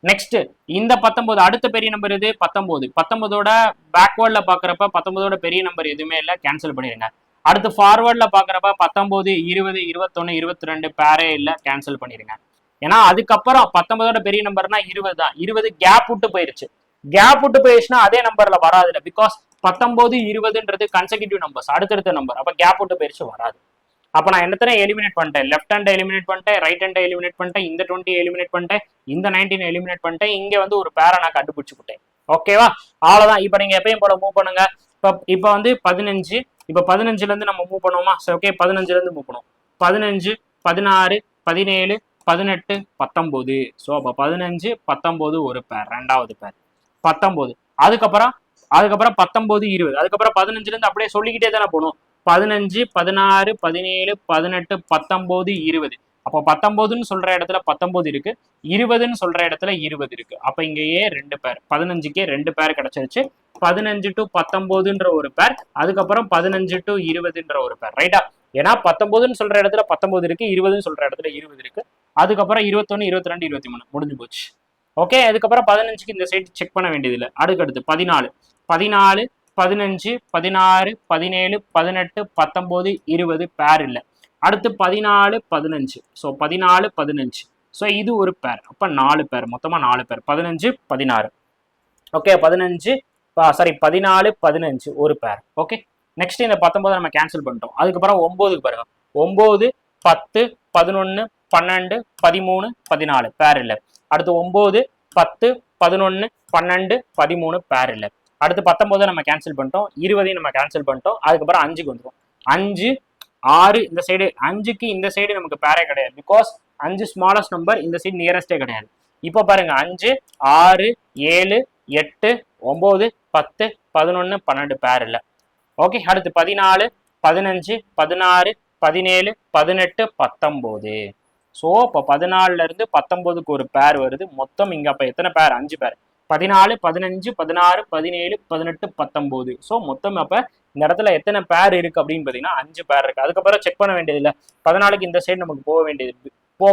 நெக்ஸ்ட் இந்த 19 அடுத்த பெரிய நம்பர் எது? 19ஓட பேக்வேர்ட்ல பாக்குறப்ப 19ஓட பெரிய நம்பர் எதுவுமே இல்லை, கேன்சல் பண்ணிருங்க. அடுத்து ஃபார்வர்ட்ல பாக்குறப்ப 19 20 21 22 பேரே இல்லை, கேன்சல் பண்ணிருங்க. ஏன்னா அதுக்கப்புறம் 19ஓட பெரிய நம்பர்னா 20 தான். 20 கேப் விட்டு போயிருச்சு. கேப் விட்டு போயிடுச்சுன்னா அதே நம்பர்ல வராது இல்லை, பிகாஸ் 19 20ன்றது கன்செக்யூட்டிவ் நம்பர்ஸ், அடுத்தடுத்த நம்பர். அப்ப கேப் விட்டு போயிருச்சு, வராது. அப்ப நான் என்னத்தனை எலிமினேட் பண்ணிட்டேன்? லெஃப்ட் ஹேண்டை எலிமினேட் பண்ணிட்டேன், ரைட் ஹேண்டை எலிமினேட் பண்ணிட்டேன், இந்த 20 எலிமினேட் பண்ணிட்டேன், இந்த 19 எலிமினேட் பண்ணிட்டேன். இங்க வந்து ஒரு பேரை நான் கண்டுபிடிச்சு விட்டேன். ஓகேவா? அவ்வளவுதான். இப்ப நீங்க எப்பயும் போல மூவ் பண்ணுங்க. இப்ப வந்து 15, இப்ப 15ல இருந்து நம்ம மூவ் பண்ணுவோமா? சரி, ஓகே, 15ல இருந்து மூவ் பண்ணுவோம். 15 16 17 18 19. ஸோ அப்போ 15 19 ஒரு பேர், ரெண்டாவது பேர் 19. அதுக்கப்புறம் 19 20. அதுக்கப்புறம் 15ல இருந்து அப்படியே சொல்லிக்கிட்டே தானே போகணும். 15 16 17 18 19 20. அப்போ 19ன்னு சொல்ற இடத்துல 19 இருக்கு, 20ன்னு சொல்ற இடத்துல 20 இருக்கு. அப்ப இங்கேயே 2 பேர், 15க்கே 2 பேர் கிடைச்சிருச்சு. 15 to 19ன்ற ஒரு பேர், அதுக்கப்புறம் 15 to 20ன்ற ஒரு பேர். ரைட்டா? ஏன்னா 19ன்னு சொல்ற இடத்துல 19 இருக்கு, 20ன்னு சொல்ற இடத்துல 20 இருக்கு. அதுக்கப்புறம் 21 22 23 முடிஞ்சு போச்சு. ஓகே, அதுக்கப்புறம் 15க்கு இந்த சைடு செக் பண்ண வேண்டியது இல்லை. அடுத்து 14 15 16 17 18 19 20 பேர் இல்லை. அடுத்து 14 15. ஸோ 14 15. ஸோ இது ஒரு பேர். அப்ப 4 பேர், மொத்தமா 4 பேர். 15 16. ஓகே, 14 15 ஒரு பேர். ஓகே, நெக்ஸ்ட் இந்த 19 நம்ம கேன்சல் பண்ணிட்டோம். அதுக்கப்புறம் 9க்கு பாருங்க. 9 10 11 12 13 14 பேர் இல்லை. அடுத்து 9 10 11 12 13 பேர் இல்லை. அடுத்து 19 நம்ம கேன்சல் பண்ணிட்டோம், 20 நம்ம கேன்சல் பண்ணிட்டோம். அதுக்கப்புறம் 5க்கு வந்துடும். 5 6 இந்த சைடு, 5க்கு இந்த சைடு நமக்கு பேரே கிடையாது, பிகாஸ் 5 ஸ்மாலஸ்ட் நம்பர், இந்த சைடு நியரஸ்டே கிடையாது. இப்போ பாருங்க 5 6 7 8 9 10 11 12 பேர் இல்லை. ஓகே, அடுத்து 14 15 16 17 18 19. ஸோ இப்போ 14ல இருந்து 19க்கு ஒரு பேர் வருது. மொத்தம் இங்க அப்ப எத்தனை பேர்? 5 பேர். 14 15 16 17 18 19. ஸோ மொத்தம் அப்ப இந்த இடத்துல எத்தனை பேர் இருக்கு அப்படின்னு பாத்தீங்கன்னா 5 பேர் இருக்கு. அதுக்கப்புறம் செக் பண்ண வேண்டியது இல்லை. 14க்கு இந்த சைடு நமக்கு போக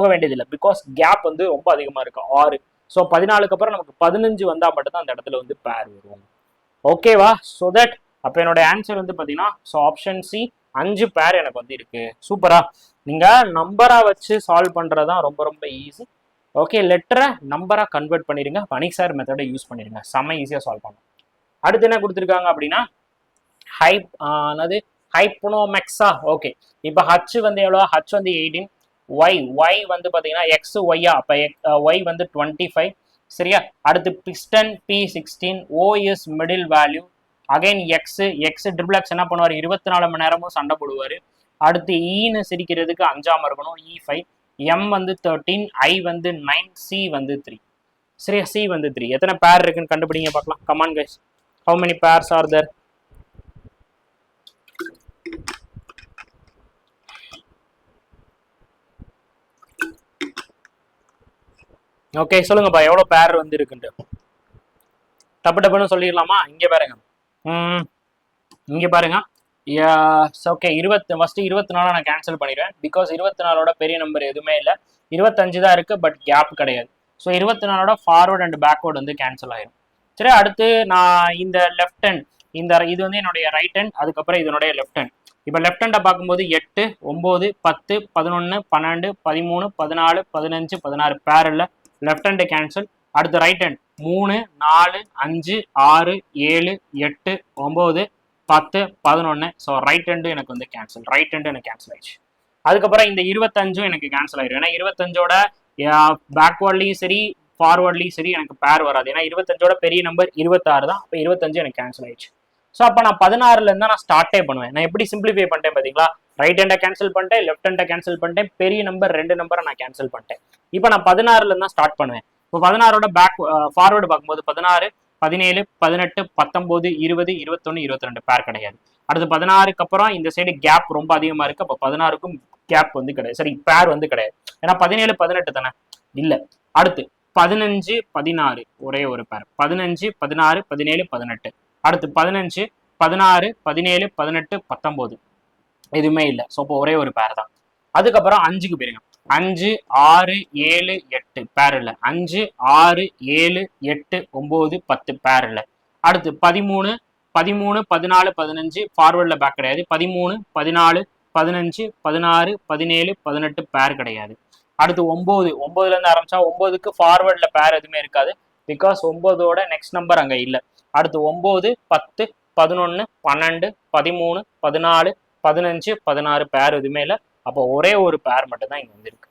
வேண்டியது இல்லை, பிகாஸ் கேப் வந்து ரொம்ப அதிகமா இருக்கு, 6. ஸோ 14க்கு அப்புறம் நமக்கு 15 வந்தா மட்டும்தான் அந்த இடத்துல வந்து பேர் வரும். ஓகேவா? ஸோ தட் அப்ப என்னோட ஆன்சர் வந்து பாத்தீங்கன்னா ஸோ ஆப்ஷன் சி 5 பேர் எனக்கு வந்து இருக்கு. சூப்பரா? நீங்க நம்பரா வச்சு சால்வ் பண்றதுதான் ரொம்ப ரொம்ப ஈஸி. ஓகே, லெட்டரை நம்பரா கன்வெர்ட் பண்ணிருங்க, பனிக் சார் மெத்தடை யூஸ் பண்ணிருங்க, செம்ம ஈஸியா சால்வ் பண்ணும். அடுத்து என்ன கொடுத்துருக்காங்க அப்படின்னா ஹைப்னோமெக்ஸா. ஓகே, இப்போ ஹச் வந்து எவ்வளோ? ஹச் வந்து 18. ஒய் வந்து பாத்தீங்கன்னா எக்ஸ் ஒய்யா, அப்ப ஒய் வந்து 25. சரியா? அடுத்து piston P16 OS middle value again X triple X என்ன பண்ணுவார், 24 மணி நேரமும் சண்டை போடுவார். அடுத்து ஈன்னு சிரிக்கிறதுக்கு 5ஆம் இருக்கணும், E5. எம் வந்து 13, ஐ வந்து 9, சி வந்து 3. சரியா? சி வந்து 3. எத்தனை பேர் இருக்குன்னு கண்டுபிடிங்க பார்க்கலாம். Come on guys, how many pairs are there? Okay சொல்லுங்கப்பா, எவ்வளோ பேர் வந்து இருக்குன்ட்டு டப்பு டப்புன்னு சொல்லிடலாமா? இங்கே பாருங்க, இங்கே பாருங்க. ஓகே, ஃபர்ஸ்ட் 24 நான் கேன்சல் பண்ணிடுவேன். பிகாஸ் 24ஓட பெரிய நம்பர் எதுவுமே இல்லை, 25 தான் இருக்கு, பட் கேப் கிடையாது. ஸோ 24ஓட ஃபார்வர்ட் அண்ட் பேக்வர்டு வந்து கேன்சல் ஆயிடும். சரி, அடுத்து நான் இந்த லெஃப்ட் ஹேண்ட், இது வந்து என்னுடைய ரைட் ஹேண்ட், அதுக்கப்புறம் இதனுடைய லெஃப்ட் ஹேண்ட். இப்போ லெஃப்ட் ஹேண்டை பார்க்கும்போது 8, 9, 10, 11, 12, 13, 14, 15, 16 பேர் இல்லை, லெஃப்ட் ஹேண்டு கேன்சல். அடுத்து right hand 3, 4, 5, 6, 7, 8, 9, 10, 11. So right hand எனக்கு வந்து கேன்சல், ரைட் ஹேண்டு எனக்கு கேன்சல் ஆயிடுச்சு. அதுக்கப்புறம் இந்த 25 எனக்கு கேன்சல் ஆயிடும். ஏன்னா 25ஓட பேக்வேர்ட்லையும் சரி ஃபார்வர்ட்லையும் சரி எனக்கு பேர் வராது. ஏன்னா 25ஓட பெரிய நம்பர் 26 தான். அப்போ 25 எனக்கு கேன்சல் ஆயிடுச்சு. ஸோ அப்போ நான் 16ல இருந்தா நான் ஸ்டார்ட்டே பண்ணுவேன். நான் எப்படி சிம்பிளிஃபை பண்ணிட்டேன் பார்த்தீங்களா? ரைட் ஹேண்டை கேன்சல் பண்ணிட்டேன், லெஃப்ட் ஹேண்டை கேன்சல் பண்ணிட்டேன், பெரிய நம்பர் 2 நம்பரை நான் கேன்சல் பண்ணிட்டேன். இப்போ நான் 16ல இருந்தா ஸ்டார்ட் பண்ணுவேன். இப்போ 16ஓட ஃபார்வர்டு பார்க்கும்போது 16, 17, 18, 19, 20, 21, 22 பேர் கிடையாது. அடுத்து 16க்கு அப்புறம் இந்த சைடு கேப் ரொம்ப அதிகமா இருக்கு. அப்போ 16க்கும் கேப் வந்து கிடையாது, சரி பேர் வந்து கிடையாது. ஏன்னா 17, 18 தானே இல்ல. அடுத்து 15, 16 ஒரே ஒரு பேர், 15, 16, 17, 18. அடுத்து 15, 16, 17, 18, 19 எதுவுமே இல்லை. ஸோ இப்போ ஒரே ஒரு பேர் தான். அதுக்கப்புறம் 5க்கு போயிருங்க. 5, 6, 7, 8 பேர் இல்லை. 5, 6, 7, 8, 9, 10 பேர் இல்லை. அடுத்து 13, 14, 15 ஃபார்வர்டில் பேக் கிடையாது. 13, 14, 15, 16, 17, 18 பேர் கிடையாது. அடுத்து 9ல இருந்து ஆரம்பிச்சா 9க்கு ஃபார்வர்டில் பேர் எதுவுமே இருக்காது. பிகாஸ் 9ஓட நெக்ஸ்ட் நம்பர் அங்கே இல்லை. அடுத்து 9, 10, 11, 12, 13, 14, 15, 16 பேர் எதுவுமே இல்லை. அப்போ ஒரே ஒரு பேர் மட்டும் தான் இங்க வந்து இருக்கு.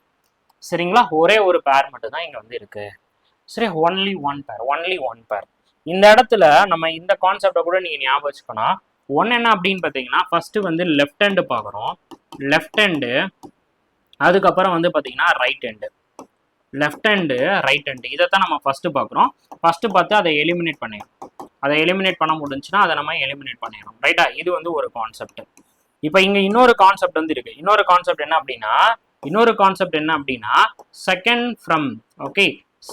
சரிங்களா? ஒரே ஒரு பேர் மட்டும் தான் இங்க வந்து இருக்கு. சரி, ஒன்லி ஒன் பேர். இந்த இடத்துல நம்ம இந்த கான்செப்டை கூட நீங்க ஞாபகம் வச்சுக்கணும். என்ன அப்படின்னு பாத்தீங்கன்னா, ஃபர்ஸ்ட் வந்து லெஃப்ட் ஹேண்டு பாக்குறோம், லெஃப்ட் ஹேண்டு, அதுக்கப்புறம் வந்து பாத்தீங்கன்னா right hand, left hand right hand, இதைத்தான் நம்ம ஃபர்ஸ்ட் பாக்குறோம். ஃபர்ஸ்ட் பார்த்து அதை எலிமினேட் பண்ணிடணும். அதை எலிமினேட் பண்ண முடிஞ்சுன்னா அதை நம்ம எலிமினேட் பண்ணிடணும். ரைட்டா? இது வந்து ஒரு கான்செப்ட். இப்போ இங்க இன்னொரு கான்செப்ட் வந்து இருக்கு. இன்னொரு கான்செப்ட் என்ன அப்படின்னா second from, okay,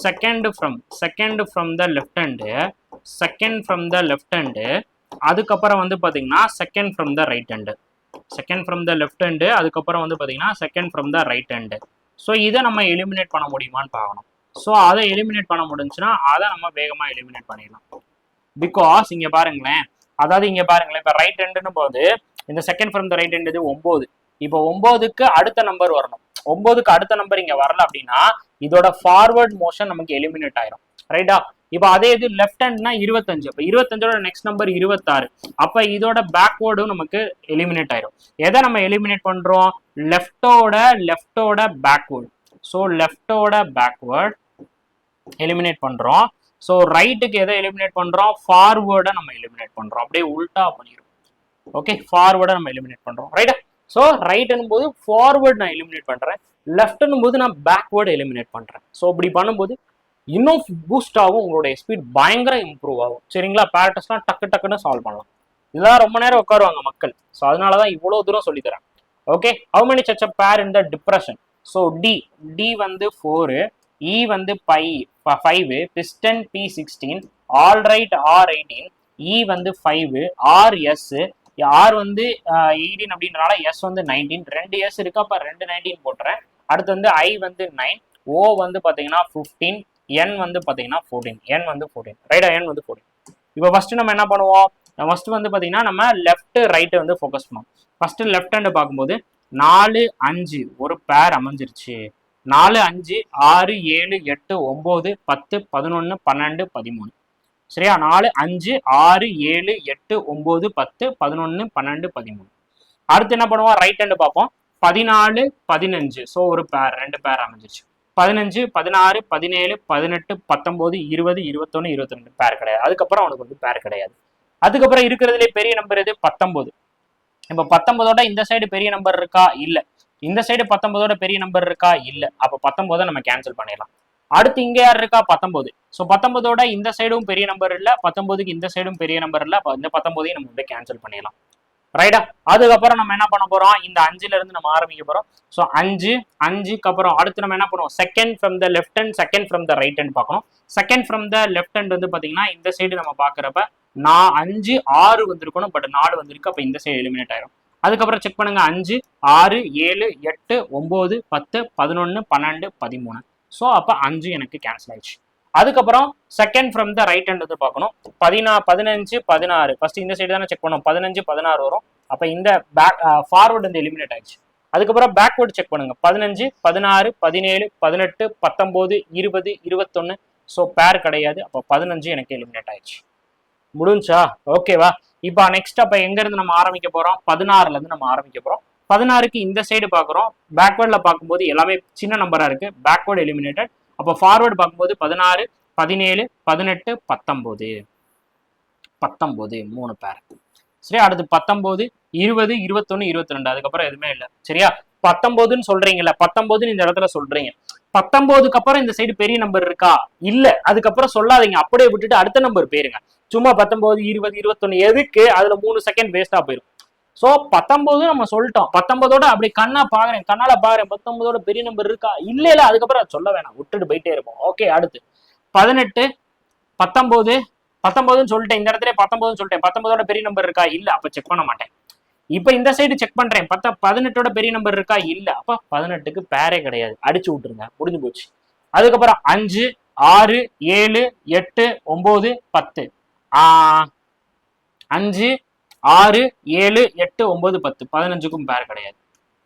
second from the left hand, அதுக்கப்புறம் வந்து பாத்தீங்கன்னா second from the right hand, அதுக்கப்புறம் வந்து பாத்தீங்கன்னா second from the right hand. So இதை நம்ம எலிமினேட் பண்ண முடியுமான்னு பார்க்கணும். ஸோ அதை எலிமினேட் பண்ண முடிஞ்சுன்னா அதை நம்ம வேகமா எலிமினேட் பண்ணிடலாம். பிகாஸ் இங்க பாருங்களேன், இப்போ ரைட் ஹேண்டுன்னு போது இந்த second from the right hand இது 9. இப்போ 9க்கு அடுத்த நம்பர் வரணும். 9க்கு அடுத்த நம்பர் இங்க வரல அப்படின்னா இதோட ஃபார்வர்ட் மோஷன் நமக்கு எலிமினேட் ஆயிரும். ரைட்டா? இப்போ அதே இது லெஃப்ட் ஹேண்ட்னா 25. அப்போ 25ஓட நெக்ஸ்ட் நம்பர் 26. அப்ப இதோட பேக்வேர்டும் நமக்கு எலிமினேட் ஆயிரும். எதை நம்ம எலிமினேட் பண்றோம்? லெஃப்டோட பேக்வேர்டு. ஸோ லெஃப்டோட பேக்வேர்ட் எலிமினேட் பண்றோம். ஸோ ரைட்டுக்கு எதை எலிமினேட் பண்றோம்? ஃபார்வேர்டை நம்ம எலிமினேட் பண்றோம். அப்படியே உல்டா பண்ணிடும். ஓகே, ஃபார்வர்டை நம்ம எலிமினேட் பண்றோம். ரைட்டா? ஸோ ரைட்னும் போது ஃபார்வர்ட் நான் எலிமினேட் பண்றேன், லெஃப்ட்னும் போது நான் பேக்வேர்டு எலிமினேட் பண்றேன். ஸோ இப்படி பண்ணும்போது இன்னும் பூஸ்ட் ஆகும், உங்களுடைய ஸ்பீட் பயங்கர இம்ப்ரூவ் ஆகும். சரிங்களா? பேர் டெஸ்ட்லாம் டக்குன்னு சால்வ் பண்ணலாம். இதெல்லாம் ரொம்ப நேரம் உட்காருவாங்க மக்கள். ஸோ அதனாலதான் இவ்வளவு தூரம் சொல்லி தரேன். ஓகே, ஹவு மெனி சச் பேர் இன் த டிப்ரெஷன்? ஸோ டி வந்து 4, இ வந்து 5, piston P16, all right R18, இ வந்து 5, RS, ஆர் வந்து 18 அப்படின்றனால எஸ் வந்து 19, 2 எஸ் இருக்கு, அப்ப 2 19 போட்டுறேன். அடுத்து வந்து ஐ வந்து 9, ஓ வந்து பாத்தீங்கன்னா 15, என் வந்து பாத்தீங்கன்னா 14, ரைட்டா? என் வந்து 14. இப்போ ஃபர்ஸ்ட் நம்ம என்ன பண்ணுவோம்? ஃபர்ஸ்ட் வந்து பாத்தீங்கன்னா நம்ம லெஃப்ட் ரைட் வந்து ஃபோக்கஸ் பண்ணுவோம். ஃபர்ஸ்ட் லெஃப்ட் ஹேண்ட் பார்க்கும்போது 4, 5 ஒரு பேர் அமைஞ்சிருச்சு. 4, 5, 6, 7, 8, 9, 10, 11, 12, 13. சரியா? 4, 5, 6, 7, 8, 9, 10, 11, 12, 13. அடுத்து என்ன பண்ணுவோம்? ரைட் ஹேண்ட் பார்ப்போம். 14, 15. ஸோ ஒரு பேர், 2 பேர் அமைஞ்சிருச்சு. 15, 16, 17, 18, 19, 20, 21, 22 பேர் கிடையாது. அதுக்கப்புறம் அவனுக்கு வந்து பேர் கிடையாது. அதுக்கப்புறம் இருக்கிறதுலே பெரிய நம்பர் எது? 19. இப்ப 19ஓட இந்த சைடு பெரிய நம்பர் இருக்கா? இல்ல. இந்த சைடு 19ஓட பெரிய நம்பர் இருக்கா? இல்ல. அப்ப 19 நம்ம கேன்சல் பண்ணிடலாம். அடுத்து இங்க யார் இருக்கா? 19. ஸோ 19ஓட இந்த சைடும் பெரிய நம்பர் இல்ல, 19க்கு இந்த சைடும் பெரிய நம்பர் இல்ல. இந்த 19ஐயும் நம்ம வந்து கேன்சல் பண்ணிடலாம். ரைட்டா? அதுக்கப்புறம் நம்ம என்ன பண்ண போறோம்? இந்த 5ல இருந்து நம்ம ஆரம்பிக்க போறோம். ஸோ 5க்கு அப்புறம் அடுத்து நம்ம என்ன பண்ணுவோம்? Second from the left hand, second from the right hand பார்க்கணும். Second from the left hand வந்து பாத்தீங்கன்னா இந்த சைடு நம்ம பாக்குறப்ப 5, 6 வந்திருக்கணும். பட் 4 வந்திருக்கு. அப்ப இந்த சைடு எலிமினேட் ஆயிரும். அதுக்கப்புறம் செக் பண்ணுங்க. 5, 6, 7, 8, 9, 10, 11, 12, 13. ஸோ அப்ப 5 எனக்கு கேன்சல் ஆயிடுச்சு. அதுக்கப்புறம் second from the right hand வந்து பார்க்கணும். 15, 16. ஃபர்ஸ்ட் இந்த சைடு தானே செக் பண்ணோம். 15, 16 வரும். அப்ப இந்த பேக் ஃபார்வர்டு வந்து எலிமினேட் ஆயிடுச்சு. அதுக்கப்புறம் பேக்வர்டு செக் பண்ணுங்க. 15, 16, 17, 18, 19, 20, 21. ஸோ பேர் கிடையாது. அப்போ 15 எனக்கு எலிமினேட் ஆயிடுச்சு. முடிஞ்சா? ஓகேவா? இப்போ நெக்ஸ்ட் அப்ப எங்க இருந்து நம்ம ஆரம்பிக்க போறோம்? 16ல இருந்து நம்ம ஆரம்பிக்க போறோம். 16க்கு இந்த சைடு பாக்குறோம். பேக்வர்ட்ல பார்க்கும்போது எல்லாமே சின்ன நம்பரா இருக்கு. Backward eliminated. அப்போ ஃபார்வர்டு பார்க்கும்போது 16, 17, 18, 19 3 பேர். சரி, அடுத்து 19, 20, 21, 22. அதுக்கப்புறம் எதுவுமே இல்லை. சரியா? 19ன்னு சொல்றீங்கல்ல, 19ன்னு இந்த இடத்துல சொல்றீங்க. 19க்கு அப்புறம் இந்த சைடு பெரிய நம்பர் இருக்கா? இல்ல. அதுக்கப்புறம் சொல்லாதீங்க, அப்படியே விட்டுட்டு அடுத்த நம்பர் போயிருங்க. சும்மா 19, 20, 21 எதுக்கு? அதுல 3 செகண்ட் வேஸ்டா போயிடும். சோ 19 நம்ம சொல்லிட்டோம். 19ஓட அப்படி கண்ணால பாக்குறேன். 19ஓட பெரிய நம்பர் இருக்கா? இல்ல. அதுக்கப்புறம் சொல்ல வேணாம், விட்டுட்டு போயிட்டே இருப்போம். ஓகே, அடுத்து 18, 19ன்னு சொல்லிட்டேன். இந்த இடத்துல 19ன்னு சொல்லிட்டேன். 19ஓட பெரிய நம்பர் இருக்கா? இல்ல. அப்ப செக் பண்ண மாட்டேன். இப்ப இந்த சைடு செக் பண்றேன். 18ஓட பெரிய நம்பர் இருக்கா? இல்ல. அப்ப 18க்கு பேரே கிடையாது. அடிச்சு விட்டுருங்க, முடிஞ்சு போச்சு. அதுக்கப்புறம் 5, 6, 7, 8, 9, 10. 5, 6, 7, 8, 9, 10. 15க்கும் பேர் கிடையாது.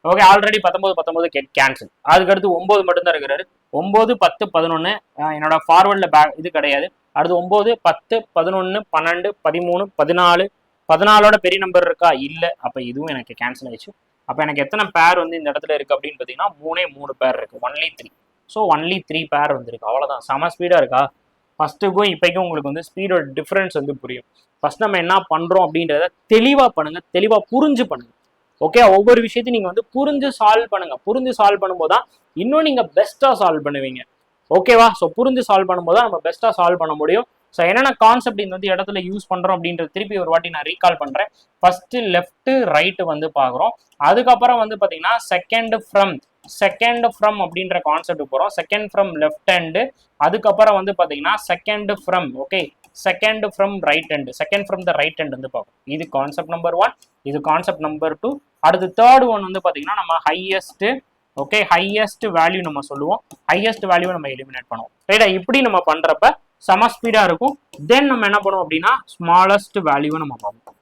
Okay, already 19 cancel. அதுக்கு அடுத்து 9 மட்டும் தான் இருக்கிறாரு. 9, 10, 11. என்னோட ஃபார்வர்ட்ல இது கிடையாது. அடுத்து 9, 10, 11, 12, 13, 14. 14ஓட பெரிய நம்பர் இருக்கா? இல்ல. அப்ப இதுவும் எனக்கு கேன்சல் ஆயிடுச்சு. அப்ப எனக்கு எத்தனை பேர் வந்து இந்த இடத்துல இருக்கு அப்படின்னு பாத்தீங்கன்னா 3 பேர் இருக்கு. ஒன்லி 3. ஸோ ஒன்லி 3 பேர் வந்துருக்கு. அவ்வளவுதான். செம ஸ்பீடா இருக்கா? ஃபர்ஸ்ட்டுக்கும் இப்போக்கும் உங்களுக்கு வந்து ஸ்பீடோட டிஃபரன்ஸ் வந்து புரியும். ஃபர்ஸ்ட் நம்ம என்ன பண்றோம் அப்படின்றத தெளிவா பண்ணுங்க, தெளிவா புரிஞ்சு பண்ணுங்க. ஓகே, ஒவ்வொரு விஷயத்தையும் நீங்க வந்து புரிஞ்சு சால்வ் பண்ணுங்க. புரிஞ்சு சால்வ் பண்ணும்போது தான் இன்னும் நீங்க பெஸ்டா சால்வ் பண்ணுவீங்க. ஓகேவா? ஸோ புரிஞ்சு சால்வ் பண்ணும்போது தான் நம்ம பெஸ்டா சால்வ் பண்ண முடியும். ஸோ என்னென்ன கான்செப்ட் இந்த வந்து இடத்துல யூஸ் பண்றோம் அப்படின்றது திருப்பி ஒரு வாட்டி நான் ரீகால் பண்றேன். ஃபர்ஸ்ட் லெஃப்ட் ரைட் வந்து பாக்குறோம். அதுக்கப்புறம் வந்து பாத்தீங்கன்னா செகண்ட் ஃப்ரம் அப்படின்ற கான்செப்ட் போறோம். Second from left hand. அதுக்கப்புறம் வந்து பாத்தீங்கன்னா second from right hand. Second from the right hand வந்து பார்ப்போம். இது கான்செப்ட் நம்பர் 1, இது கான்செப்ட் நம்பர் 2. அடுத்து தேர்ட் ஒன் வந்து பாத்தீங்கன்னா நம்ம ஹையஸ்ட் வேல்யூ நம்ம சொல்லுவோம். ஹையஸ்ட் வேல்யூ நம்ம எலிமினேட் பண்ணுவோம். ரைட்டா? இப்படி நம்ம பண்றப்ப செம ஸ்பீடா இருக்கும். தென் நம்ம என்ன பண்ணுவோம் அப்படின்னா ஸ்மாலஸ்ட் வேல்யூவை நம்ம பார்ப்போம்.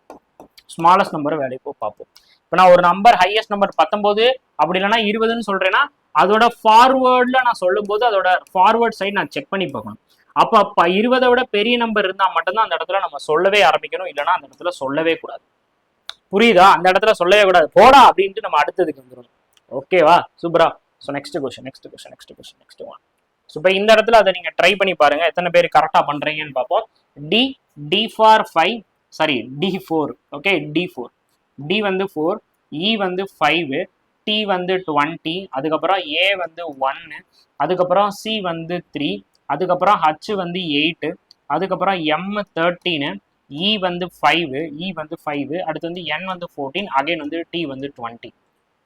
ஸ்மாலஸ்ட் நம்பர் வேல்யூ பார்ப்போம். இப்போ நான் ஒரு நம்பர் ஹையஸ்ட் நம்பர் 19 அப்படி இல்லைன்னா 20ன்னு சொல்றேன்னா அதோட ஃபார்வேர்ட்ல நான் சொல்லும் போது அதோட ஃபார்வர்ட் சைடு நான் செக் பண்ணி பார்க்கணும். அப்ப 20 விட பெரிய நம்பர் இருந்தா மட்டும்தான் அந்த இடத்துல நம்ம சொல்லவே ஆரம்பிக்கணும். இல்லைன்னா அந்த இடத்துல சொல்லவே கூடாது. புரியுதா? அந்த இடத்துல சொல்லவே கூடாது. போடா அப்படின்ட்டு நம்ம அடுத்ததுக்கு வந்துடும். ஓகேவா? சூப்பரா. So next question one. So இப்போ இந்த இடத்துல அதை நீங்க ட்ரை பண்ணி பாருங்க, எத்தனை பேர் கரெக்டா பண்றீங்கன்னு பார்ப்போம். D for 5, sorry D4. Okay, D4. D வந்து 4, இ வந்து 5, டி வந்து 20, அதுக்கப்புறம் ஏ வந்து 1, அதுக்கப்புறம் சி வந்து 3, அதுக்கப்புறம் ஹச் வந்து 8, அதுக்கப்புறம் எம் 13, இ வந்து 5, அடுத்து வந்து என் வந்து 14, அகைன் வந்து டி வந்து 20.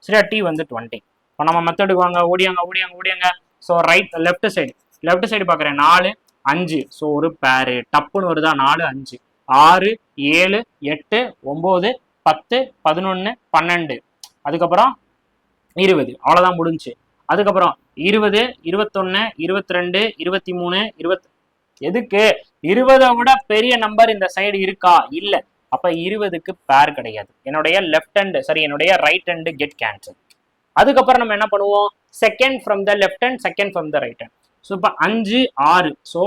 சரியா? டி வந்து 20. இப்போ நம்ம மெத்தடுக்கு வாங்க, ஓடியாங்க. ஸோ லெஃப்ட் சைடு பார்க்குறேன். 4, 5. ஸோ ஒரு பேரு டப்புன்னு வருதா? 4, 5, 6, 7, 8, 9, 10, 11, 12, அதுக்கப்புறம் 20. அவ்வளோதான், முடிஞ்சு. அதுக்கப்புறம் 20, 21, 22, 23, 20. எதுக்கு? 20 விட பெரிய நம்பர் இந்த சைடு இருக்கா? இல்ல. அப்ப 20க்கு பேர் கிடையாது. என்னுடைய என்னுடைய ரைட் ஹேண்ட் கெட் கேன்சல். அதுக்கப்புறம் நம்ம என்ன பண்ணுவோம்? Second from the left hand, second from the right hand. So இப்போ 5, 6. ஸோ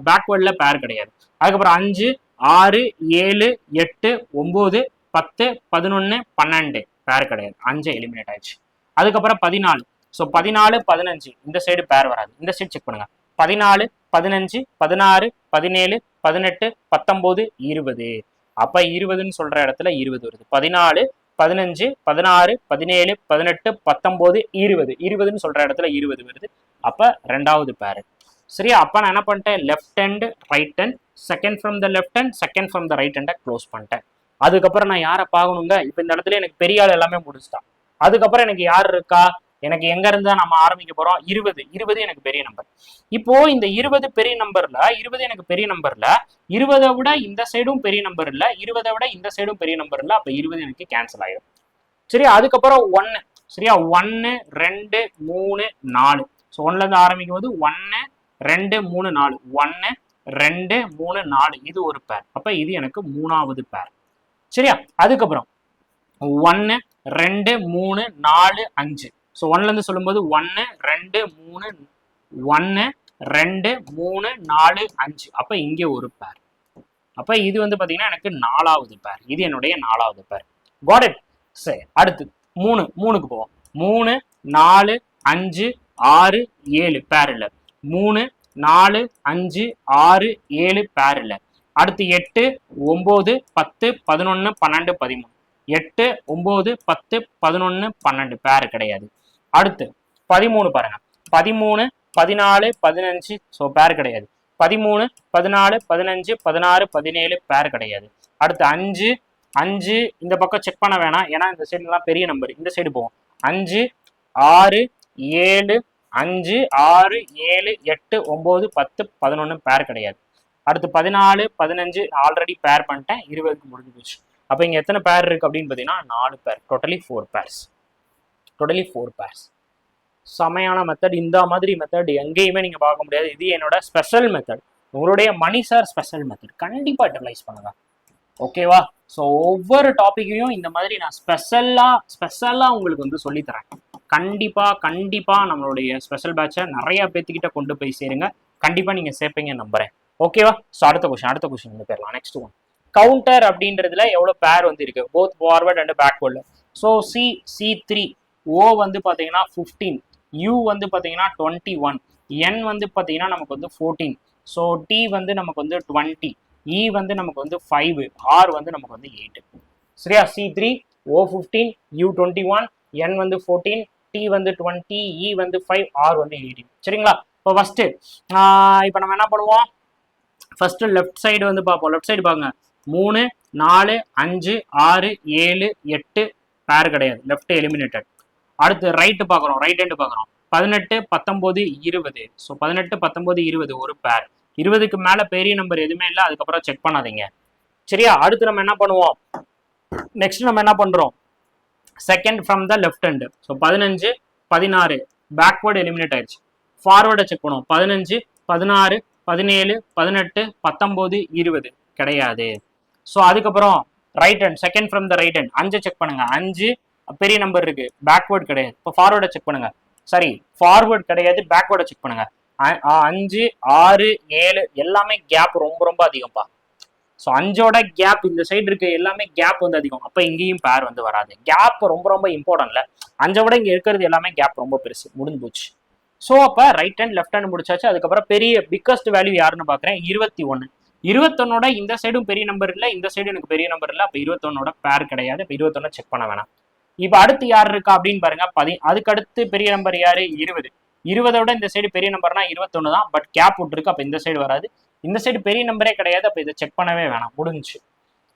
பேக்வேர்ட்ல பேர் கிடையாது. அதுக்கப்புறம் 5, 6, 7, 8, 9, 10, 11, 12 பேர் கிடையாது. 5 எலிமினேட் ஆயிடுச்சு. அதுக்கப்புறம் 14, ஸோ 14 15 இந்த சைடு பேர் வராது, இந்த சைடு செக் பண்ணுங்க. 14 15 16 17 18 19 20. அப்ப 20ன்னு சொல்ற இடத்துல 20 வருது. 14 15 16 17 18 19 20. 20ன்னு சொல்ற இடத்துல 20 வருது. அப்ப ரெண்டாவது பேர். சரியா? அப்ப நான் என்ன பண்ணிட்டேன், left hand right hand, second from the left hand, second from the right ஹேண்டை க்ளோஸ் பண்ணிட்டேன். அதுக்கப்புறம் நான் யாரை பார்க்கணுங்க, இப்ப இந்த இடத்துல எனக்கு பெரிய ஆள் எல்லாமே முடிச்சுட்டான். அதுக்கப்புறம் எனக்கு யார் இருக்கா, எனக்கு எங்க இருந்தா நம்ம ஆரம்பிக்க போறோம், 20. 20 எனக்கு பெரிய நம்பர். இப்போ இந்த 20 பெரிய நம்பர்ல, 20 எனக்கு பெரிய நம்பர்ல, 20 விட இந்த சைடும் பெரிய நம்பர் இல்ல, 20 விட இந்த சைடும் பெரிய நம்பர் இல்ல. அப்ப 20 எனக்கு கேன்சல் ஆயிடும். சரியா? அதுக்கப்புறம் 1. சரியா? 1 2 3 4. ஸோ 1ல இருந்து ஆரம்பிக்கும் போது 1 2 3 4. 1 2 3 4. இது ஒரு பேர். அப்ப இது எனக்கு மூணாவது பேர். சரியா? அதுக்கப்புறம் 1 2 3 4 5. ஸோ 1ல இருந்து சொல்லும்போது 1 2 3 1 2 3 4 5. அப்ப இங்க ஒரு பேர். அப்ப இது வந்து பாத்தீங்கன்னா எனக்கு நாலாவது பேர். இது என்னுடைய நாலாவது பேர். God it? சரி, அடுத்து 3க்கு போவோம். 3 4 5 6 7 பேர் இல்ல. 3 4 5 6 7 பேர் இல்ல. அடுத்து 8 9 10 11 12 13. 8 9 10 11 12 பேர் கிடையாது. அடுத்து 13 பாருங்க. 13 14 15. ஸோ பேர் கிடையாது. 13 14 15 16 17 பேர் கிடையாது. அடுத்து 5 5 இந்த பக்கம் செக் பண்ண வேணாம், ஏன்னா இந்த சைடுலாம் பெரிய நம்பர். இந்த சைடு போவோம். 5 6 7 5 6 7 8 9 10 11 பேர் கிடையாது. அடுத்து 14 15 ஆல்ரெடி பேர் பண்ணிட்டேன். 20க்கு முடிஞ்சு போச்சு. அப்ப இங்க எத்தனை பேர் இருக்கு அப்படின்னு பாத்தீங்கன்னா 4 pair. Totally 4 pairs. Totally 4 pairs. செமையான மெத்தட். இந்த மாதிரி மெத்தட் எங்கேயுமே நீங்க பார்க்க முடியாது. இது என்னோட ஸ்பெஷல் மெத்தட். உங்களுடைய மணி சார் ஸ்பெஷல் மெத்தட். கண்டிப்பா யூட்டிலைஸ் பண்ணுங்க. ஓகேவா? ஸோ ஒவ்வொரு டாபிக்கையும் இந்த மாதிரி நான் ஸ்பெஷலா உங்களுக்கு வந்து சொல்லித்தரேன். கண்டிப்பா நம்மளுடைய ஸ்பெஷல் பேட்சை நிறைய பேத்துக்கிட்ட கொண்டு போய் சேருங்க. கண்டிப்பா நீங்க சேர்ப்பீங்க நம்புறேன். ஓகேவா? ஸோ அடுத்த கொஸ்டின் வந்து போயிடலாம். Next one. கவுண்டர் அப்படின்றதுல எவ்வளவு பேர் வந்து இருக்கு, போத் ஃபார்வர்ட் அண்ட் பேக்வர்ட்ல. ஸோ C3 O வந்து பாத்தீங்கன்னா 15, U வந்து பாத்தீங்கன்னா 21, N வந்து பாத்தீங்கன்னா நமக்கு வந்து 14, ஸோ T வந்து நமக்கு வந்து 20, E வந்து நமக்கு வந்து 5, R வந்து நமக்கு வந்து 8. சரியா? C3 O 15, U 21, N வந்து 14, T வந்து 20, E வந்து 5, R வந்து 18. சரிங்களா? இப்போ ஃபர்ஸ்ட் இப்போ நம்ம என்ன பண்ணுவோம், ஃபர்ஸ்ட் லெஃப்ட் சைடு வந்து பார்ப்போம். லெஃப்ட் சைடு பாருங்க. 3 4 5 6 7 8 பேர் கிடையாது. Left eliminated. அடுத்து ரைட்டு பார்க்குறோம். ரைட் ஹேண்டு பார்க்குறோம். 18 19 20. ஸோ 18 19 20 ஒரு பேர். 20க்கு மேல பெரிய நம்பர் எதுவுமே இல்லை. அதுக்கப்புறம் செக் பண்ணாதீங்க. சரியா? அடுத்து நம்ம என்ன பண்ணுவோம், நெக்ஸ்ட் நம்ம என்ன பண்றோம், second from the left hand. So 15 16 backward eliminate ஆயிடுச்சு. ஃபார்வர்டை செக் பண்ணுவோம். 15 16 17 18 19 20 கிடையாது. ஸோ அதுக்கப்புறம் right hand, second from the right hand. 5 check பண்ணுங்க. 5 பெரிய நம்பர் இருக்கு, பேக்வர்ட் கிடையாது. இப்போ ஃபார்வர்டை செக் பண்ணுங்க. சரி, ஃபார்வர்ட் கிடையாது, பேக்வர்டை செக் பண்ணுங்க. 5 6 7 எல்லாமே கேப் ரொம்ப அதிகம்ப்பா. ஸோ 5ஓட கேப் இந்த சைடு இருக்கு, எல்லாமே கேப் வந்து அதிகம். அப்போ இங்கேயும் பேர் வந்து வராது. கேப் ரொம்ப இம்பார்ட்டன்ட்ல. 5 விட இங்க இருக்கிறது எல்லாமே கேப் ரொம்ப பெருசு. முடிஞ்சு போச்சு. ஸோ அப்போ ரைட் ஹேண்ட் லெஃப்ட் ஹேண்ட் முடிச்சாச்சு. அதுக்கப்புறம் பெரிய பிக்கஸ்ட் வேல்யூ யாருன்னு பாக்குறேன், 21. 21ஓட இந்த சைடும் பெரிய நம்பர் இல்லை, இந்த சைடு எனக்கு பெரிய நம்பர் இல்லை. அப்போ 21ஓட பேர் கிடையாது. இப்போ 21 செக் பண்ண வேணாம். இப்போ அடுத்து யார் இருக்கா அப்படின்னு பாருங்க. அதுக்கு அடுத்து பெரிய நம்பர் யாரு, 20. 20 விட இந்த சைடு பெரிய நம்பர்னா 21 தான். பட் கேப் விட்டுருக்கு. அப்போ இந்த சைடு வராது. இந்த சைடு பெரிய நம்பரே கிடையாது. அப்போ இதை செக் பண்ணவே வேணாம். முடிஞ்சு.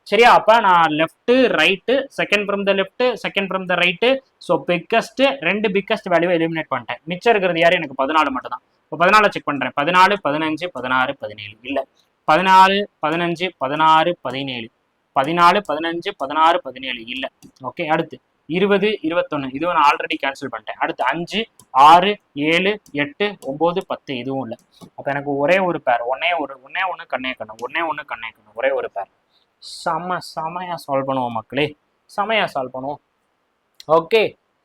சரியா? அப்ப நான் left right, second from the left, second from the right. So biggest 2 biggest வேல்யூவை எலிமினேட் பண்ணிட்டேன். மிச்சம் இருக்கிறது யாரு, எனக்கு 14 மட்டும் தான். இப்போ 14 செக் பண்றேன். 14 15 16 17 இல்ல. 14 15 16 17 14 15 16 17 இல்ல. ஓகே. அடுத்து 20 21 இதுவும் நான் ஆல்ரெடி கேன்சல் பண்ணிட்டேன். அடுத்து 5 6 7 8 9 10 இதுவும் இல்லை. அப்போ எனக்கு ஒரே ஒரு பேர், ஒன்னே ஒன்று கண்ணே கண்ணு ஒரே ஒரு பேர். செமையா சால்வ் பண்ணுவோம் மக்களே. செமையா சால்வ் பண்ணுவோம். ஓகே,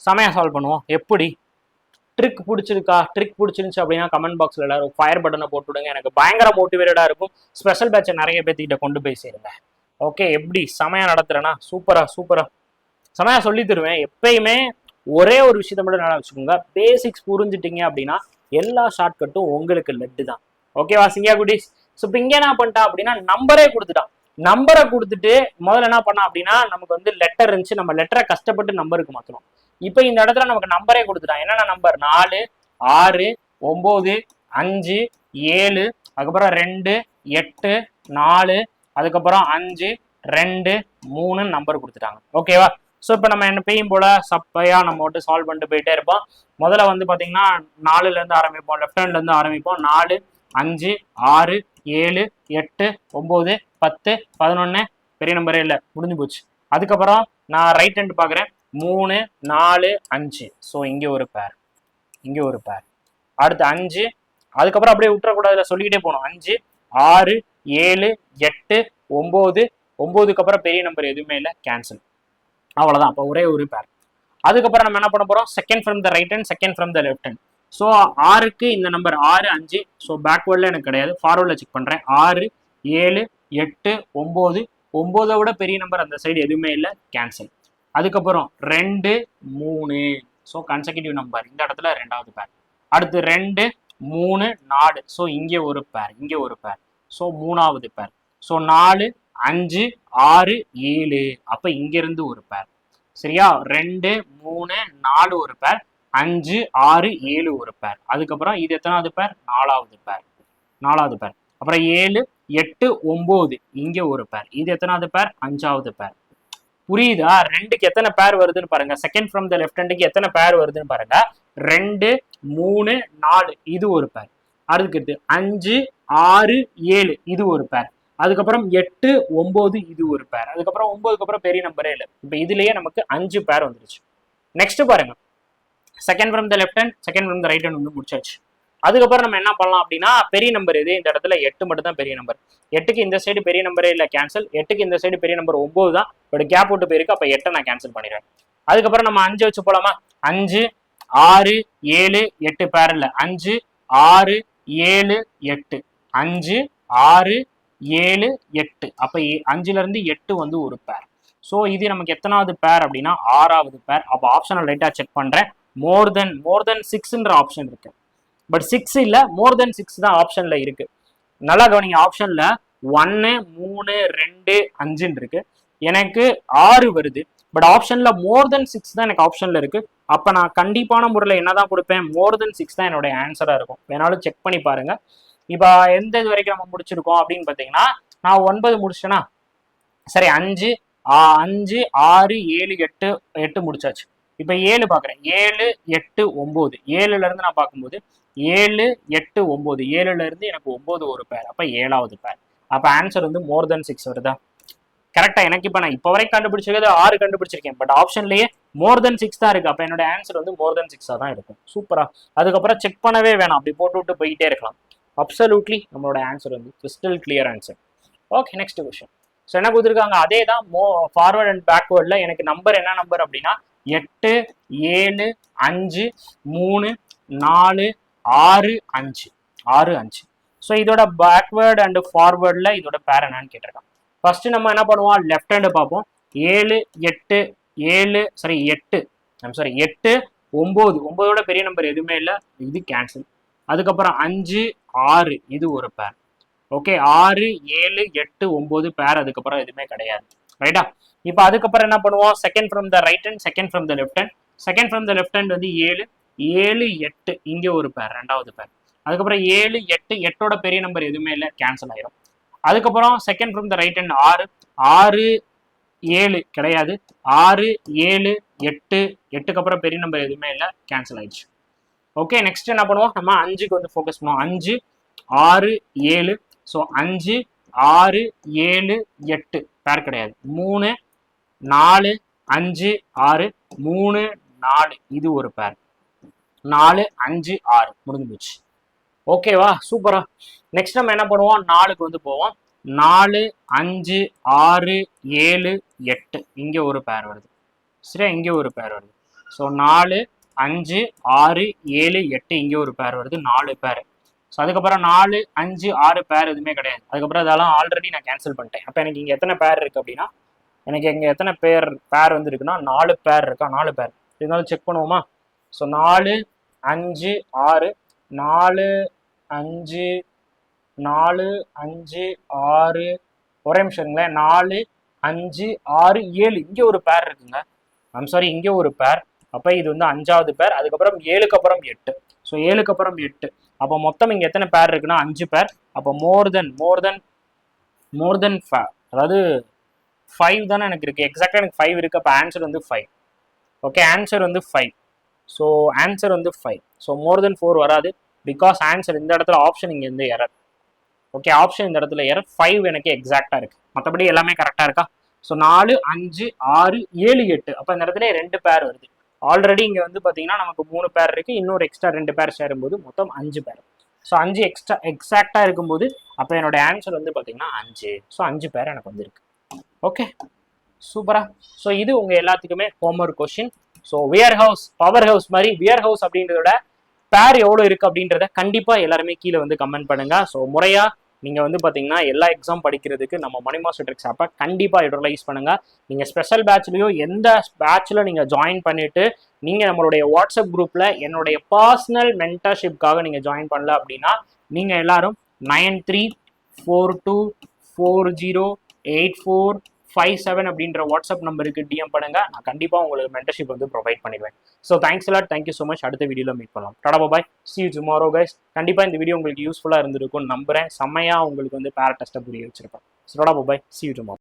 செமையா சால்வ் பண்ணுவோம். எப்படி ட்ரிக் பிடிச்சிருக்கா? ட்ரிக் பிடிச்சிருந்துச்சு அப்படின்னா கமெண்ட் பாக்ஸ்ல எல்லாரும் ஃபயர் பட்டனை போட்டு விடுங்க. எனக்கு பயங்கர மோட்டிவேட்டடா இருக்கும். ஸ்பெஷல் பேட்சை நிறைய பேர்த்திட்ட கொண்டு போய் சேருங்க. ஓகே, எப்படி செமையா நடத்துறேன்னா சூப்பரா செமையா சொல்லி தருவேன். எப்பயுமே ஒரே ஒரு விஷயத்த மட்டும் நல்லா வச்சுக்கோங்க, பேசிக்ஸ் புரிஞ்சுட்டீங்க அப்படின்னா எல்லா ஷார்ட்கட்டும் உங்களுக்கு லட்டு தான். ஓகேவா சிங்கியா குட்டீஸ்? ஸோ இப்போ இங்கே என்ன பண்ணிட்டான் அப்படின்னா நம்பரே கொடுத்துட்டான். நம்பரை கொடுத்துட்டு முதல்ல என்ன பண்ணா அப்படின்னா நமக்கு வந்து லெட்டர் இருந்துச்சு, நம்ம லெட்டரை கஷ்டப்பட்டு நம்பருக்கு மாற்றணும். இப்போ இந்த இடத்துல நமக்கு நம்பரே கொடுத்துட்டான். என்னென்ன நம்பர்? 4 6 9 5 7, அதுக்கப்புறம் 2 8 4, அதுக்கப்புறம் 5 2 3 நம்பர் கொடுத்துட்டாங்க. ஓகேவா? ஸோ இப்போ நம்ம என்ன பெய்யும் போல சப்பையா நம்ம மட்டும் சால்வ் பண்ணிட்டு போயிட்டே இருப்போம். முதல்ல வந்து பார்த்தீங்கன்னா 4ல இருந்து ஆரம்பிப்போம், லெஃப்ட் ஹேண்ட்ல இருந்து ஆரம்பிப்போம். 4 5 6 7 8 9 10 11 பெரிய நம்பரே இல்லை, முடிஞ்சு போச்சு. அதுக்கப்புறம் நான் ரைட் ஹேண்ட் பார்க்குறேன், 3 4 5. ஸோ இங்கே ஒரு பேர், இங்கே ஒரு பேர், அடுத்து 5, அதுக்கப்புறம் அப்படியே விட்டுறக்கூடாதுல, சொல்லிக்கிட்டே போகணும். 5 6 7 8 9, 9க்கு அப்புறம் பெரிய நம்பர் எதுவுமே இல்லை, கேன்சல். அவ்வளோதான். அப்போ ஒரே ஒரு பேர். அதுக்கப்புறம் நம்ம என்ன பண்ண போகிறோம்? Second from the right hand, second from the left hand. So 6க்கு இந்த நம்பர் 6 5. ஸோ பேக்வேர்டில் எனக்கு கிடையாது, ஃபார்வர்டில் செக் பண்ணுறேன். 6 7 8 9, 9 விட பெரிய நம்பர் அந்த சைடு எதுவுமே இல்லை, கேன்சல். அதுக்கப்புறம் 2 3. ஸோ கன்செக்யூட்டிவ் நம்பர், இந்த இடத்துல ரெண்டாவது பேர். அடுத்து 2 3 4. ஸோ இங்கே ஒரு பேர், இங்கே ஒரு பேர். ஸோ மூணாவது பேர். ஸோ 4 5 6 7. அப்ப இங்கிருந்து ஒரு பேர். சரியா? 2 3 4 ஒரு பேர், 5 6 7 ஒரு பேர். அதுக்கப்புறம் இது எத்தனாவது பேர்? நாலாவது பேர், நாலாவது பேர். அப்புறம் 7 8 9, இங்க ஒரு பேர். இது எத்தனாவது பேர்? அஞ்சாவது பேர். புரியுதா? 2க்கு எத்தனை பேர் வருதுன்னு பாருங்க. செகண்ட் ஃப்ரம் த லெஃப்ட் ஹேண்டுக்கு எத்தனை பேர் வருதுன்னு பாருங்க. 2 3 4, இது ஒரு பேர். அதுக்கு 5 6 7, இது ஒரு பேர். அதுக்கப்புறம் 8 9, இது ஒரு பேர். அதுக்கப்புறம் 9க்கு அப்புறம் பெரிய நம்பரே இல்லை. இப்போ இதுலயே நமக்கு 5 பேர் வந்துருச்சு. நெக்ஸ்ட் பாருங்க, second from the left hand, second from the right hand வந்து முடிச்சாச்சு. அதுக்கப்புறம் நம்ம என்ன பண்ணலாம் அப்படின்னா பெரிய நம்பர் எது? இந்த இடத்துல 8 மட்டும் தான் பெரிய நம்பர். 8க்கு இந்த சைடு பெரிய நம்பரே இல்லை, கேன்சல். 8க்கு இந்த சைடு பெரிய நம்பர் 9 தான், பட் கேப் விட்டு போயிருக்கு. அப்போ 8 நான் கேன்சல் பண்ணிடுவேன். அதுக்கப்புறம் நம்ம 5 வச்சு போலாமா? 5 6 7 8 பேர் இல்லை, 5 6 7 8, 5 6 7 8. அப்ப 5ல இருந்து 8 வந்து ஒரு பேர். ஸோ இது நமக்கு எத்தனாவது பேர் அப்படின்னா ஆறாவது பேர். அப்போ ஆப்ஷனை லைட்டா செக் பண்றேன். மோர் தென் 6ன்ற ஆப்ஷன் இருக்கு, பட் 6 இல்ல, மோர் தென் 6 தான் ஆப்ஷன்ல இருக்கு. நல்லா கவனிங்க, ஆப்ஷன்ல 1 3 2 5 இருக்கு, எனக்கு 6 வருது. பட் ஆப்ஷன்ல மோர் தென் 6 தான் எனக்கு ஆப்ஷன்ல இருக்கு. அப்ப நான் கண்டிப்பான முறையில் என்னதான் கொடுப்பேன்? மோர் தென் 6 தான் என்னோட ஆன்சரா இருக்கும். வேணாலும் செக் பண்ணி பாருங்க. இப்போ எந்த இது வரைக்கும் நம்ம முடிச்சிருக்கோம் அப்படின்னு பார்த்தீங்கன்னா, நான் 9 முடிச்சிட்டேன்னா, சரி 5 5 6 7 8 8 முடிச்சாச்சு. இப்போ 7 பார்க்குறேன், 7 8 9. 7ல இருந்து நான் பார்க்கும்போது 7 8 9, 7ல இருந்து எனக்கு 9 ஒரு பேர். அப்போ 7வது பேர். அப்போ ஆன்சர் வந்து மோர் தென் 6 வருதா? கரெக்டா? எனக்கு இப்போ நான் இப்போ வரைக்கும் கண்டுபிடிச்சிருக்கிறது 6 கண்டுபிடிச்சிருக்கேன், பட் ஆப்ஷன்லயே மோர் தென் 6 தான் இருக்கு. அப்போ என்னோட ஆன்சர் வந்து மோர் தென் 6 தான் இருக்கும். சூப்பரா. அதுக்கப்புறம் செக் பண்ணவே வேணாம், அப்படி போட்டு விட்டு போயிட்டே இருக்கலாம். அப்சல்யூட்லி நம்மளோட ஆன்சர் வந்து crystal clear answer. Okay, next question. So என்ன கொடுத்துருக்காங்க? அதே தான் ஃபார்வர்ட் அண்ட் பேக்வேர்டில் எனக்கு நம்பர் என்ன நம்பர் அப்படின்னா 8 7 5 3 4 6 5 6 5. ஸோ இதோட பேக்வேர்டு அண்ட் ஃபார்வேர்டில் இதோட பேர் என்னன்னு கேட்டிருக்காங்க. ஃபர்ஸ்ட் நம்ம என்ன பண்ணுவோம்? லெஃப்ட் ஹேண்டு பார்ப்போம். 7 8 7 சாரி 8 சாரி 8 9, 9ஓட பெரிய நம்பர் எதுவுமே இல்லை, இது கேன்சல். அதுக்கப்புறம் 5 6, இது ஒரு பேர். ஓகே, 6 7 8 9 பேர். அதுக்கப்புறம் எதுவுமே கிடையாது, ரைட்டா? இப்போ அதுக்கப்புறம் என்ன பண்ணுவோம்? Second from the right hand, second from the left hand. Second from the left hand வந்து 7 7 8, இங்கே ஒரு பேர், ரெண்டாவது பேர். அதுக்கப்புறம் 7 8, 8ஓட பெரிய நம்பர் எதுவுமே இல்லை, கேன்சல் ஆயிரும். அதுக்கப்புறம் second from the right hand 6 6 7 கிடையாது, 6 7 8, 8க்கு அப்புறம் பெரிய நம்பர் எதுவுமே இல்லை, கேன்சல் ஆயிடுச்சு. ஓகே, நெக்ஸ்ட் என்ன பண்ணுவோம்? நம்ம 5க்கு வந்து ஃபோக்கஸ் பண்ணுவோம். 5 6 7. ஸோ 5 6 7 8 பேர் கிடையாது. 3 4 5 6 3 4, இது ஒரு பேர். 4 5 6 முடிஞ்சு போச்சு. ஓகேவா? சூப்பரா. நெக்ஸ்ட் நம்ம என்ன பண்ணுவோம்? 4க்கு வந்து போவோம். 4 5 6 7 8, இங்க ஒரு பேர் வருது. சரியா? இங்க ஒரு பேர் வருது. ஸோ 4 5 6 7 8, இங்கே ஒரு பேர் வருது, 4 பேர். ஸோ அதுக்கப்புறம் 4 5 6 பேர் எதுவுமே கிடையாது. அதுக்கப்புறம் அதெல்லாம் ஆல்ரெடி நான் கேன்சல் பண்ணிட்டேன். அப்போ எனக்கு இங்கே எத்தனை பேர் இருக்கு அப்படின்னா, எனக்கு இங்கே எத்தனை பேர் வந்து இருக்குன்னா 4 பேர் இருக்கா? 4 பேர். இருந்தாலும் செக் பண்ணுவோமா? ஸோ 4 5 6 4 5 4 5 6 ஒரே நிமிஷம் இருங்களேன். 4 5 6 7 இங்கே ஒரு பேர் இருக்குங்க. ஐம் சாரி, இங்கே ஒரு பேர். அப்போ இது வந்து 5வது பேர். அதுக்கப்புறம் 7க்கு அப்புறம் 8. ஸோ 7க்கு அப்புறம் 8. அப்போ மொத்தம் இங்கே எத்தனை பேர் இருக்குன்னா 5 பேர். அப்போ மோர் தென் அதாவது 5 தானே எனக்கு இருக்கு. எக்ஸாக்டா எனக்கு 5 இருக்கு. அப்போ ஆன்சர் வந்து 5. ஓகே, ஆன்சர் வந்து 5. ஸோ ஆன்சர் வந்து 5. ஸோ மோர் தென் 4 வராது. பிகாஸ் ஆன்சர் இந்த இடத்துல ஆப்ஷன் இங்கே வந்து எரர். ஓகே, ஆப்ஷன் இந்த இடத்துல எரர். 5 எனக்கு எக்ஸாக்டா இருக்கு. மற்றபடி எல்லாமே கரெக்டா இருக்கா? ஸோ 4 5 6 7 8. அப்போ இந்த இடத்துல 2 பேர் வருது. ஆல்ரெடி இங்கே வந்து பார்த்தீங்கன்னா நமக்கு 3 பேர் இருக்கு. இன்னொரு எக்ஸ்ட்ரா 2 பேர் சேரும்போது மொத்தம் 5 பேர். ஸோ 5 எக்ஸ்ட்ரா எக்ஸாக்டா இருக்கும்போது அப்போ என்னோட ஆன்சர் வந்து பார்த்தீங்கன்னா 5. ஸோ 5 பேர் எனக்கு வந்து இருக்கு. ஓகே, சூப்பரா. ஸோ இது உங்க எல்லாத்துக்குமே homework question. So wear house, power house மாதிரி வியர் ஹவுஸ் அப்படின்றதோட பேர் எவ்வளோ இருக்கு அப்படின்றத கண்டிப்பா எல்லாருமே கீழே வந்து கமெண்ட் பண்ணுங்க. ஸோ முறையா நீங்க வந்து பாத்தீங்கன்னா எல்லா எக்ஸாம் படிக்கிறதுக்கு நம்ம மணி மாஸ்டர் ட்ரிக்ஸ் ஆப்பை கண்டிப்பா யூட்டிலைஸ் பண்ணுங்க. நீங்க ஸ்பெஷல் பேட்ச்லயோ எந்த பேட்ச்ல நீங்க ஜாயின் பண்ணிட்டு நீங்க நம்மளுடைய வாட்ஸ்அப் குரூப்ல என்னுடைய பர்சனல் மென்டர்ஷிப்காக நீங்க ஜாயின் பண்ணல அப்படின்னா நீங்க எல்லாரும் 9342408457 அப்படின்ற வாட்ஸ்அப் நம்பருக்கு டிஎம் பண்ணுங்க. நான் கண்டிப்பா உங்களுக்கு மென்டர்ஷிப் வந்து ப்ரொவைட் பண்ணிடுவேன். So thanks a lot, thank you so much. அடுத்த வீடியோல மீட் பண்ணலாம். டாடா பாய், see you tomorrow guys. கண்டிப்பா இந்த வீடியோ உங்களுக்கு யூஸ்ஃபுல்லா இருந்திருக்கும்னு நம்புறேன். செம்மையா உங்களுக்கு வந்து பேரா டெஸ்ட்டை புரிய வச்சிருப்பேன். டாடா பாய், see you tomorrow.